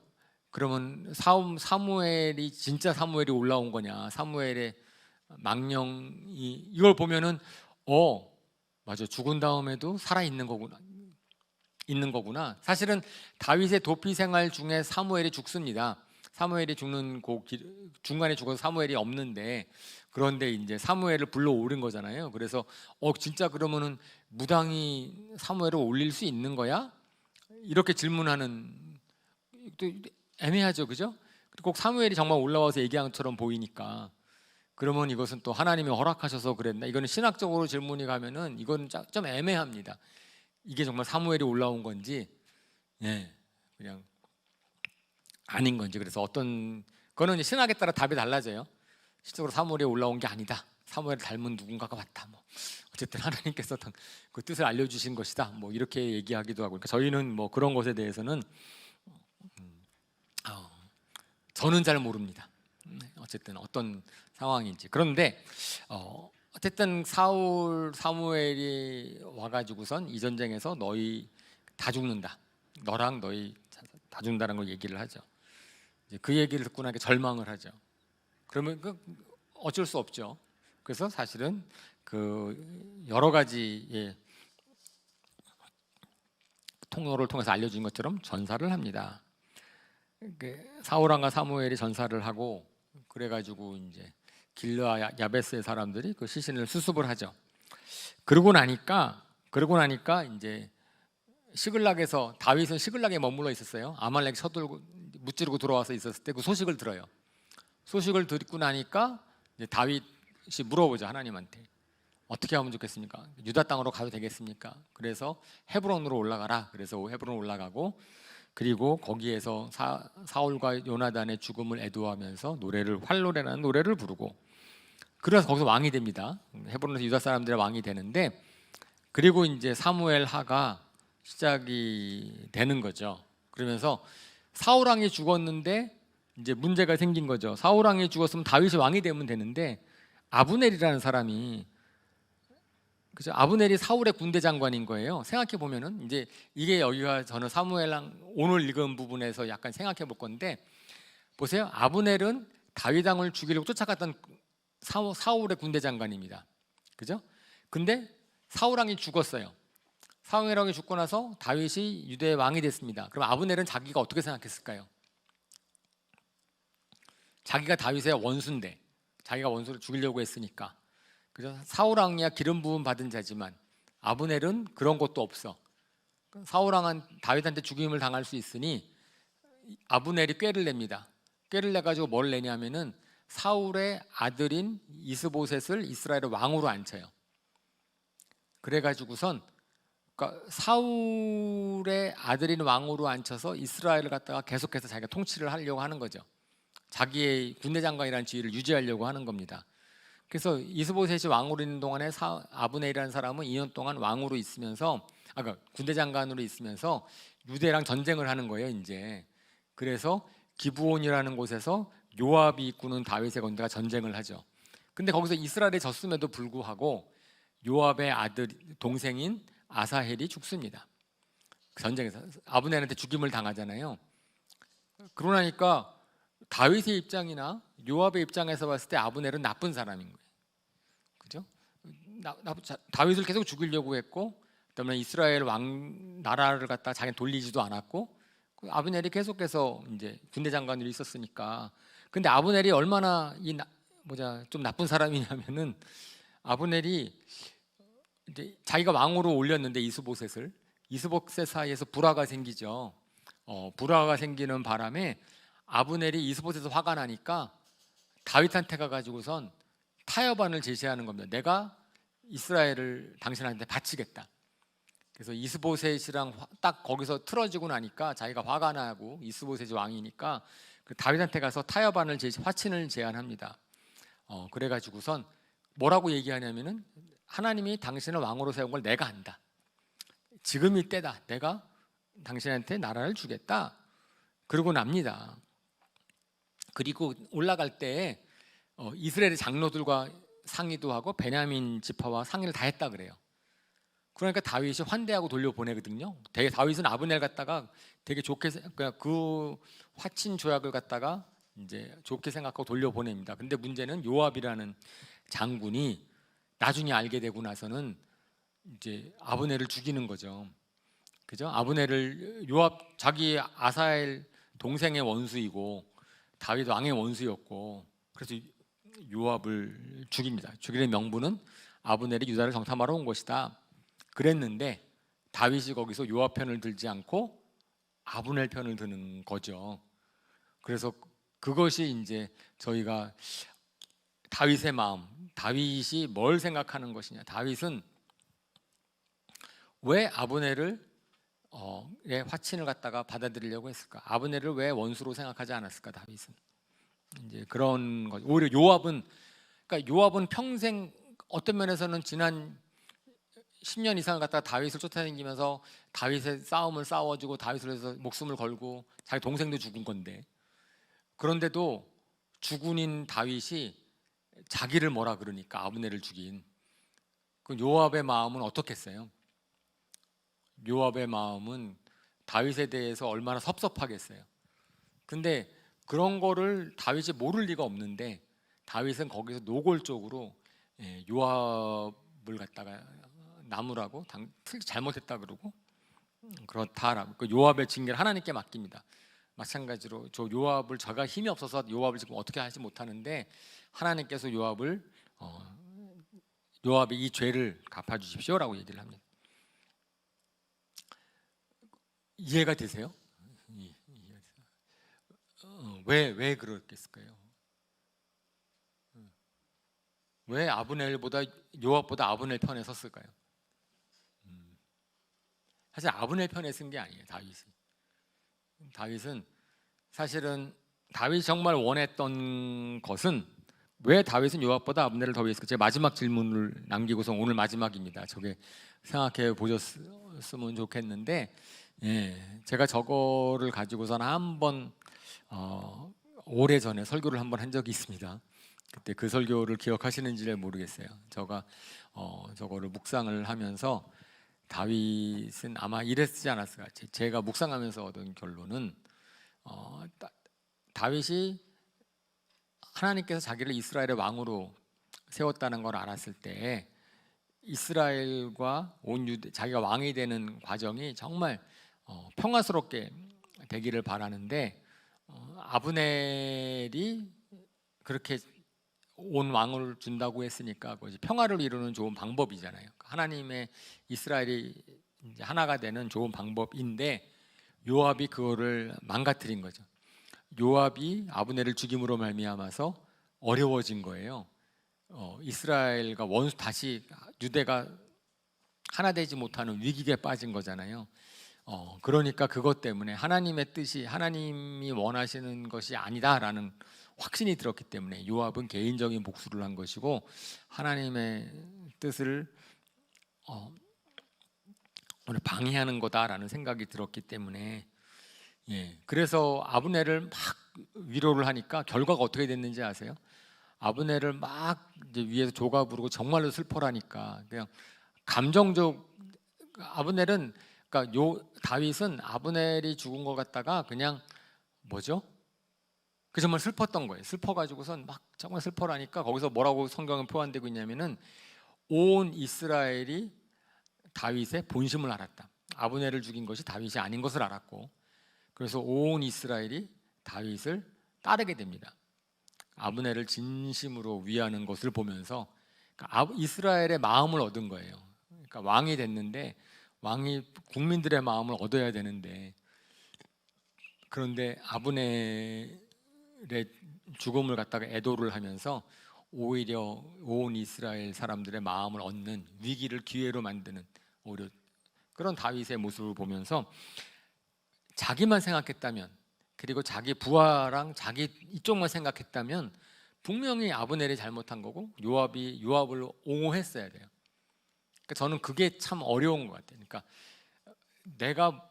그러면 사무엘이 진짜 사무엘이 올라온 거냐? 사무엘의 망령이 이걸 보면은 맞아, 죽은 다음에도 살아 있는 거구나. 사실은 다윗의 도피 생활 중에 사무엘이 죽습니다. 사무엘이 죽는 중간에 죽어서 사무엘이 없는데 그런데 이제 사무엘을 불러 오른 거잖아요. 그래서 진짜 그러면은 무당이 사무엘을 올릴 수 있는 거야? 이렇게 질문하는 또 애매하죠, 그죠? 꼭 사무엘이 정말 올라와서 얘기한 것처럼 보이니까 그러면 이것은 또 하나님이 허락하셔서 그랬나? 이거는 신학적으로 질문이 가면은 이건 좀 애매합니다. 이게 정말 사무엘이 올라온 건지, 그냥 아닌 건지. 그래서 그거는 신학에 따라 답이 달라져요. 실제로 사무엘이 올라온 게 아니다. 사무엘을 닮은 누군가가 왔다. 어쨌든 하나님께서 그 뜻을 알려주신 것이다. 이렇게 얘기하기도 하고. 그러니까 저희는 그런 것에 대해서는 저는 잘 모릅니다. 어쨌든 어떤 상황인지. 그런데 어쨌든 사무엘이 와가지고선 이 전쟁에서 너희 다 죽는다. 너랑 너희 다 죽는다는 걸 얘기를 하죠. 그 얘기를 듣고 나니까 절망을 하죠. 그러면 어쩔 수 없죠. 그래서 사실은 그 여러 가지의 통로를 통해서 알려준 것처럼 전사를 합니다. 사울 왕과 사무엘이 전사를 하고 그래가지고 이제 길르아 야베스의 사람들이 그 시신을 수습을 하죠. 그러고 나니까 이제 시글락에서 다윗은 시글락에 머물러 있었어요. 아말렉 서둘고 무찌르고 들어와서 있었을 때 그 소식을 들어요. 소식을 듣고 나니까 이제 다윗이 물어보죠. 하나님한테 어떻게 하면 좋겠습니까? 유다 땅으로 가도 되겠습니까? 그래서 헤브론으로 올라가라. 그래서 헤브론 올라가고 그리고 거기에서 사울과 요나단의 죽음을 애도하면서 활노래라는 노래를 부르고 그래서 거기서 왕이 됩니다. 헤브론에서 유다 사람들의 왕이 되는데 그리고 이제 사무엘 하가 시작이 되는 거죠. 그러면서 사울 왕이 죽었는데 이제 문제가 생긴 거죠. 사울 왕이 죽었으면 다윗이 왕이 되면 되는데 아브넬이라는 사람이 그죠? 아브넬이 사울의 군대 장관인 거예요. 생각해 보면은 이제 이게 여기가 저는 사무엘랑 오늘 읽은 부분에서 약간 생각해 볼 건데 보세요. 아브넬은 다윗 왕을 죽이려고 쫓아갔던 사울의 군대 장관입니다. 그죠? 근데 사울 왕이 죽었어요. 사울 왕이 죽고 나서 다윗이 유대의 왕이 됐습니다. 그럼 아브넬은 자기가 어떻게 생각했을까요? 자기가 다윗의 원수인데 자기가 원수를 죽이려고 했으니까 그죠? 사울 왕이야 기름 부음 받은 자지만 아브넬은 그런 것도 없어. 사울 왕은 다윗한테 죽임을 당할 수 있으니 아브넬이 꾀를 냅니다. 꾀를 내 가지고 뭘 내냐면은 사울의 아들인 이스보셋을 이스라엘의 왕으로 앉혀요. 그래 가지고선 그러니까 사울의 아들인 왕으로 앉혀서 이스라엘을 갖다가 계속해서 자기가 통치를 하려고 하는 거죠. 자기의 군대 장관이라는 지위를 유지하려고 하는 겁니다. 그래서 이스보셋이 왕으로 있는 동안에 아브넬이라는 사람은 2년 동안 왕으로 있으면서 그러니까 군대 장관으로 있으면서 유대랑 전쟁을 하는 거예요. 이제 그래서 기브온이라는 곳에서 요압이 이끄는 다윗의 군대가 전쟁을 하죠. 근데 거기서 이스라엘이 졌음에도 불구하고 요압의 아들 동생인 아사헬이 죽습니다. 전쟁에서 아브넬한테 죽임을 당하잖아요. 그러니까 다윗의 입장이나 요압의 입장에서 봤을 때 아브넬은 나쁜 사람인 거예요. 그죠? 다윗을 계속 죽이려고 했고, 그다음에 이스라엘 왕 나라를 갖다 자기 돌리지도 않았고, 아브넬이 계속해서 이제 군대 장관으로 있었으니까. 근데 아브넬이 얼마나 좀 나쁜 사람이냐면은 아브넬이 이제 자기가 왕으로 올렸는데 이스보셋 사이에서 불화가 생기죠. 불화가 생기는 바람에 아브넬이 이스보셋에서 화가 나니까 다윗한테 가가지고선 타협안을 제시하는 겁니다. 내가 이스라엘을 당신한테 바치겠다. 그래서 이스보셋이랑 딱 거기서 틀어지고 나니까 자기가 화가 나고 이스보셋이 왕이니까 그 다윗한테 가서 타협안을 화친을 제안합니다. 그래가지고선 뭐라고 얘기하냐면은 하나님이 당신을 왕으로 세운 걸 내가 안다. 지금이 때다. 내가 당신한테 나라를 주겠다. 그러고 납니다. 그리고 올라갈 때 이스라엘의 장로들과 상의도 하고 베냐민 지파와 상의를 다 했다 그래요. 그러니까 다윗이 환대하고 돌려보내거든요. 다윗은 아브넬 갖다가 되게 좋게 그 화친 조약을 갖다가 이제 좋게 생각하고 돌려보냅니다. 근데 문제는 요압이라는 장군이 나중에 알게 되고 나서는 이제 아브넬을 죽이는 거죠. 그죠? 요압 자기 아사엘 동생의 원수이고 다윗 왕의 원수였고, 그래서 요압을 죽입니다. 죽이는 명분은 아브넬이 유다를 정탐하러 온 것이다. 그랬는데 다윗이 거기서 요압 편을 들지 않고 아브넬 편을 드는 거죠. 그래서 그것이 이제 저희가 다윗의 마음, 다윗이 뭘 생각하는 것이냐. 다윗은 왜 아브넬을 화친을 갖다가 받아들이려고 했을까? 아브넬을 왜 원수로 생각하지 않았을까? 다윗은 이제 그런 거. 오히려 요압은 평생 어떤 면에서는 지난 10년 이상을 갖다가 다윗을 쫓아다니면서 다윗의 싸움을 싸워주고 다윗을 위해서 목숨을 걸고 자기 동생도 죽은 건데, 그런데도 주군인 다윗이 자기를 뭐라 그러니까 아브넬을 죽인 그 요압의 마음은 어떻겠어요? 요압의 마음은 다윗에 대해서 얼마나 섭섭하겠어요. 근데 그런 거를 다윗이 모를 리가 없는데 다윗은 거기서 노골적으로 요압을 갖다가 나무라고 잘못했다 그러고 그렇다라고 그 요압의 징계를 하나님께 맡깁니다. 마찬가지로 저 요압을 제가 힘이 없어서 요압을 지금 어떻게 하지 못하는데 하나님께서 요압의 이 죄를 갚아주십시오라고 얘기를 합니다. 이해가 되세요? 왜 그렇겠을까요? 왜 요압보다 아브넬 편에 섰을까요? 사실 아브넬 편에 쓴 게 아니에요. 다윗은 사실은 다윗이 정말 원했던 것은 왜 다윗은 요압보다 아브넬을 더 위했을까? 제가 마지막 질문을 남기고서 오늘 마지막입니다. 저게 생각해 보셨으면 좋겠는데, 제가 저거를 가지고서는 한번 오래전에 설교를 한번 한 적이 있습니다. 그때 그 설교를 기억하시는지 모르겠어요. 저거를 묵상을 하면서 다윗은 아마 이랬지 않았을까. 제가 묵상하면서 얻은 결론은 다윗이 하나님께서 자기를 이스라엘의 왕으로 세웠다는 걸 알았을 때 이스라엘과 온 유대, 자기가 왕이 되는 과정이 정말 평화스럽게 되기를 바라는데 아브넬이 그렇게 온 왕을 준다고 했으니까 그것이 평화를 이루는 좋은 방법이잖아요. 하나님의 이스라엘이 이제 하나가 되는 좋은 방법인데 요압이 그거를 망가뜨린 거죠. 요압이 아브넬을 죽임으로 말미암아서 어려워진 거예요. 이스라엘과 다시 유대가 하나 되지 못하는 위기에 빠진 거잖아요. 그러니까 그것 때문에 하나님의 뜻이 하나님이 원하시는 것이 아니다라는 확신이 들었기 때문에 요압은 개인적인 복수를 한 것이고 하나님의 뜻을 오늘 방해하는 거다라는 생각이 들었기 때문에 그래서 아브넬을 막 위로를 하니까 결과가 어떻게 됐는지 아세요? 아브넬을 막 이제 위에서 조가 부르고 정말로 슬퍼라니까 그냥 감정적 아브넬은 그러니까 다윗은 아브넬이 죽은 것 같다가 그냥 뭐죠? 그 정말 슬펐던 거예요. 슬퍼가지고선 막 정말 슬퍼라니까 거기서 뭐라고 성경은 표현되고 있냐면은 온 이스라엘이 다윗의 본심을 알았다. 아브넬을 죽인 것이 다윗이 아닌 것을 알았고 그래서 온 이스라엘이 다윗을 따르게 됩니다. 아브넬을 진심으로 위하는 것을 보면서 이스라엘의 마음을 얻은 거예요. 그러니까 왕이 됐는데 왕이 국민들의 마음을 얻어야 되는데 그런데 아브넬의 죽음을 갖다가 애도를 하면서 오히려 온 이스라엘 사람들의 마음을 얻는 위기를 기회로 만드는 오히려 그런 다윗의 모습을 보면서 자기만 생각했다면 그리고 자기 부하랑 자기 이쪽만 생각했다면 분명히 아브넬이 잘못한 거고 요압을 옹호했어야 돼요. 그러니까 저는 그게 참 어려운 것 같아요. 그러니까 내가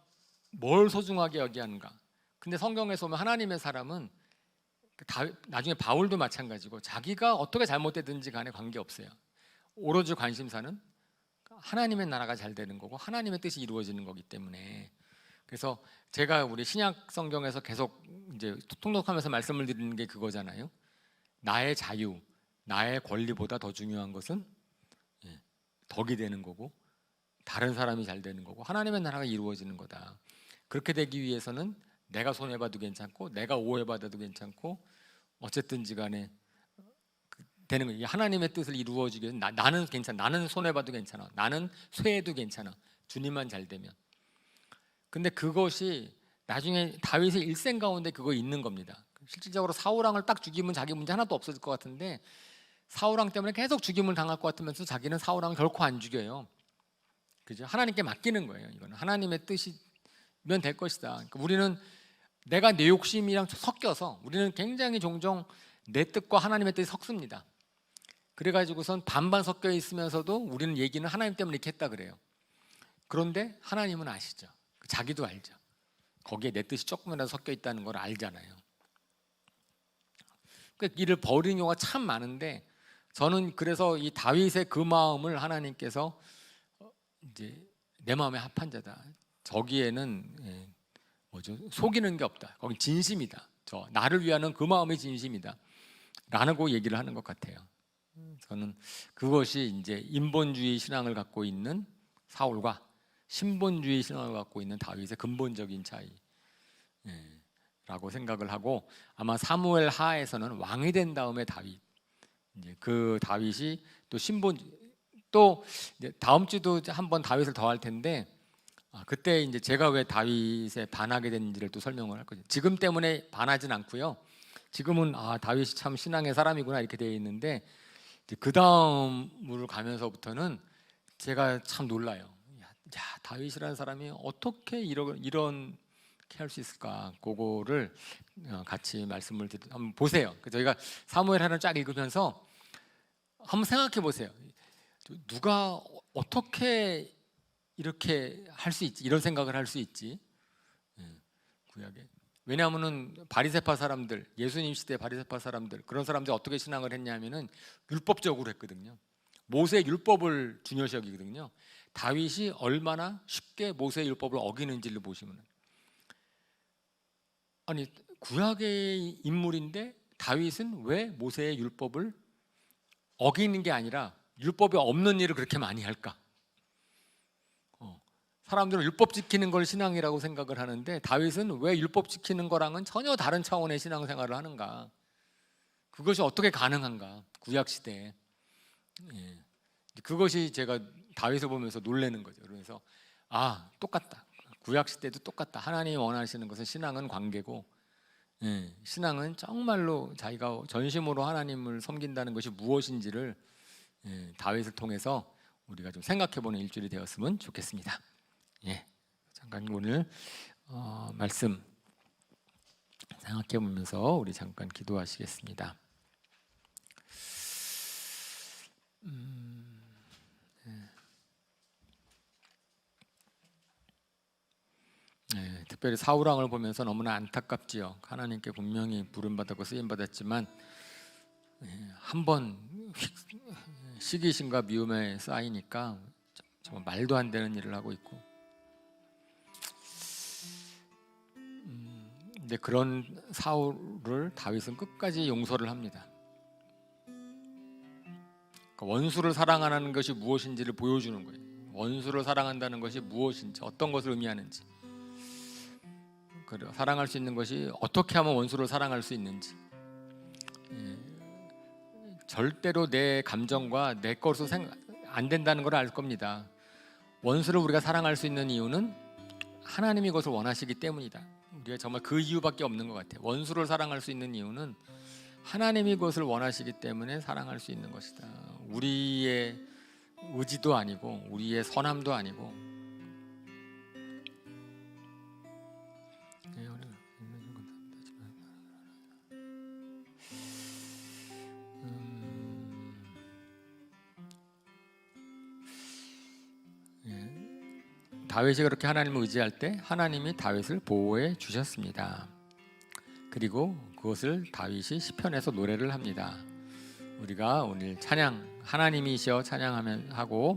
뭘 소중하게 여기하는가. 근데 성경에서 보면 하나님의 사람은 나중에 바울도 마찬가지고 자기가 어떻게 잘못되든지 간에 관계없어요. 오로지 관심사는 하나님의 나라가 잘 되는 거고 하나님의 뜻이 이루어지는 거기 때문에 그래서 제가 우리 신약 성경에서 계속 이제 통독하면서 말씀을 드리는 게 그거잖아요. 나의 자유, 나의 권리보다 더 중요한 것은 덕이 되는 거고 다른 사람이 잘 되는 거고 하나님의 나라가 이루어지는 거다. 그렇게 되기 위해서는 내가 손해봐도 괜찮고 내가 오해받아도 괜찮고 어쨌든지 간에 되는 거예요. 하나님의 뜻을 이루어지기 위해서 나는 괜찮아. 나는 손해봐도 괜찮아. 나는 쇠해도 괜찮아. 주님만 잘 되면. 근데 그것이 나중에 다윗의 일생 가운데 그거 있는 겁니다. 실질적으로 사울왕을 딱 죽이면 자기 문제 하나도 없어질 것 같은데 사울왕 때문에 계속 죽임을 당할 것 같으면서 자기는 사울왕을 결코 안 죽여요. 그죠? 하나님께 맡기는 거예요. 이거는 하나님의 뜻이면 될 것이다. 그러니까 우리는 내가 내 욕심이랑 섞여서 우리는 굉장히 종종 내 뜻과 하나님의 뜻이 섞습니다. 그래가지고선 반반 섞여 있으면서도 우리는 얘기는 하나님 때문에 이렇게 했다 그래요. 그런데 하나님은 아시죠. 자기도 알죠. 거기에 내 뜻이 조금이라도 섞여 있다는 걸 알잖아요. 그 일을 버리는 경우가 참 많은데 저는 그래서 이 다윗의 그 마음을 하나님께서 이제 내 마음에 합한 자다. 저기에는 뭐죠? 속이는 게 없다. 거기 진심이다. 나를 위하는 그 마음이 진심이다. 라고 얘기를 하는 것 같아요. 저는 그것이 이제 인본주의 신앙을 갖고 있는 사울과 신본주의 신앙을 갖고 있는 다윗의 근본적인 차이라고 생각을 하고 아마 사무엘 하에서는 왕이 된 다음에 다윗 이제 그 다윗이 또 또 이제 다음 주도 한번 다윗을 더 할 텐데 그때 이제 제가 왜 다윗에 반하게 됐는지를 또 설명을 할 거죠. 지금 때문에 반하진 않고요. 지금은 다윗이 참 신앙의 사람이구나 이렇게 되어 있는데 그 다음으로 가면서부터는 제가 참 놀라요. 야, 다윗이라는 사람이 어떻게 이렇게 할 수 있을까? 그거를 같이 말씀을 한번 보세요. 저희가 사무엘 하나 쫙 읽으면서 한번 생각해 보세요. 누가 어떻게 이렇게 할 수 있지? 이런 생각을 할 수 있지? 구약에. 왜냐하면은 바리새파 사람들, 예수님 시대 바리새파 사람들 그런 사람들이 어떻게 신앙을 했냐면은 율법적으로 했거든요. 모세 율법을 중요시 여기거든요. 다윗이 얼마나 쉽게 모세 율법을 어기는지를 보시면 아니 구약의 인물인데 다윗은 왜 모세의 율법을 어기는 게 아니라 율법이 없는 일을 그렇게 많이 할까? 사람들은 율법 지키는 걸 신앙이라고 생각을 하는데 다윗은 왜 율법 지키는 거랑은 전혀 다른 차원의 신앙생활을 하는가? 그것이 어떻게 가능한가? 구약 시대에. 그것이 제가 다윗을 보면서 놀라는 거죠. 그래서 똑같다. 구약 시대도 똑같다. 하나님이 원하시는 것은 신앙은 관계고 신앙은 정말로 자기가 전심으로 하나님을 섬긴다는 것이 무엇인지를 다윗을 통해서 우리가 좀 생각해보는 일주일이 되었으면 좋겠습니다. 예, 잠깐 오늘 말씀 생각해보면서 우리 잠깐 기도하시겠습니다. 네, 특별히 사울왕을 보면서 너무나 안타깝지요. 하나님께 분명히 부름받았고 쓰임받았지만 한번 시기심과 미움에 쌓이니까 정말 말도 안 되는 일을 하고 있고, 근데 그런 사울을 다윗은 끝까지 용서를 합니다. 그러니까 원수를 사랑하는 것이 무엇인지를 보여주는 거예요. 원수를 사랑한다는 것이 무엇인지, 어떤 것을 의미하는지, 사랑할 수 있는 것이 어떻게 하면 원수를 사랑할 수 있는지. 절대로 내 감정과 내 것으로 안 된다는 걸 알 겁니다. 원수를 우리가 사랑할 수 있는 이유는 하나님이 그것을 원하시기 때문이다. 우리가 정말 그 이유밖에 없는 것 같아요. 원수를 사랑할 수 있는 이유는 하나님이 그것을 원하시기 때문에 사랑할 수 있는 것이다. 우리의 의지도 아니고 우리의 선함도 아니고. 다윗이 그렇게 하나님을 의지할 때 하나님이 다윗을 보호해 주셨습니다. 그리고 그것을 다윗이 시편에서 노래를 합니다. 우리가 오늘 찬양, 하나님이시여 찬양하면 하고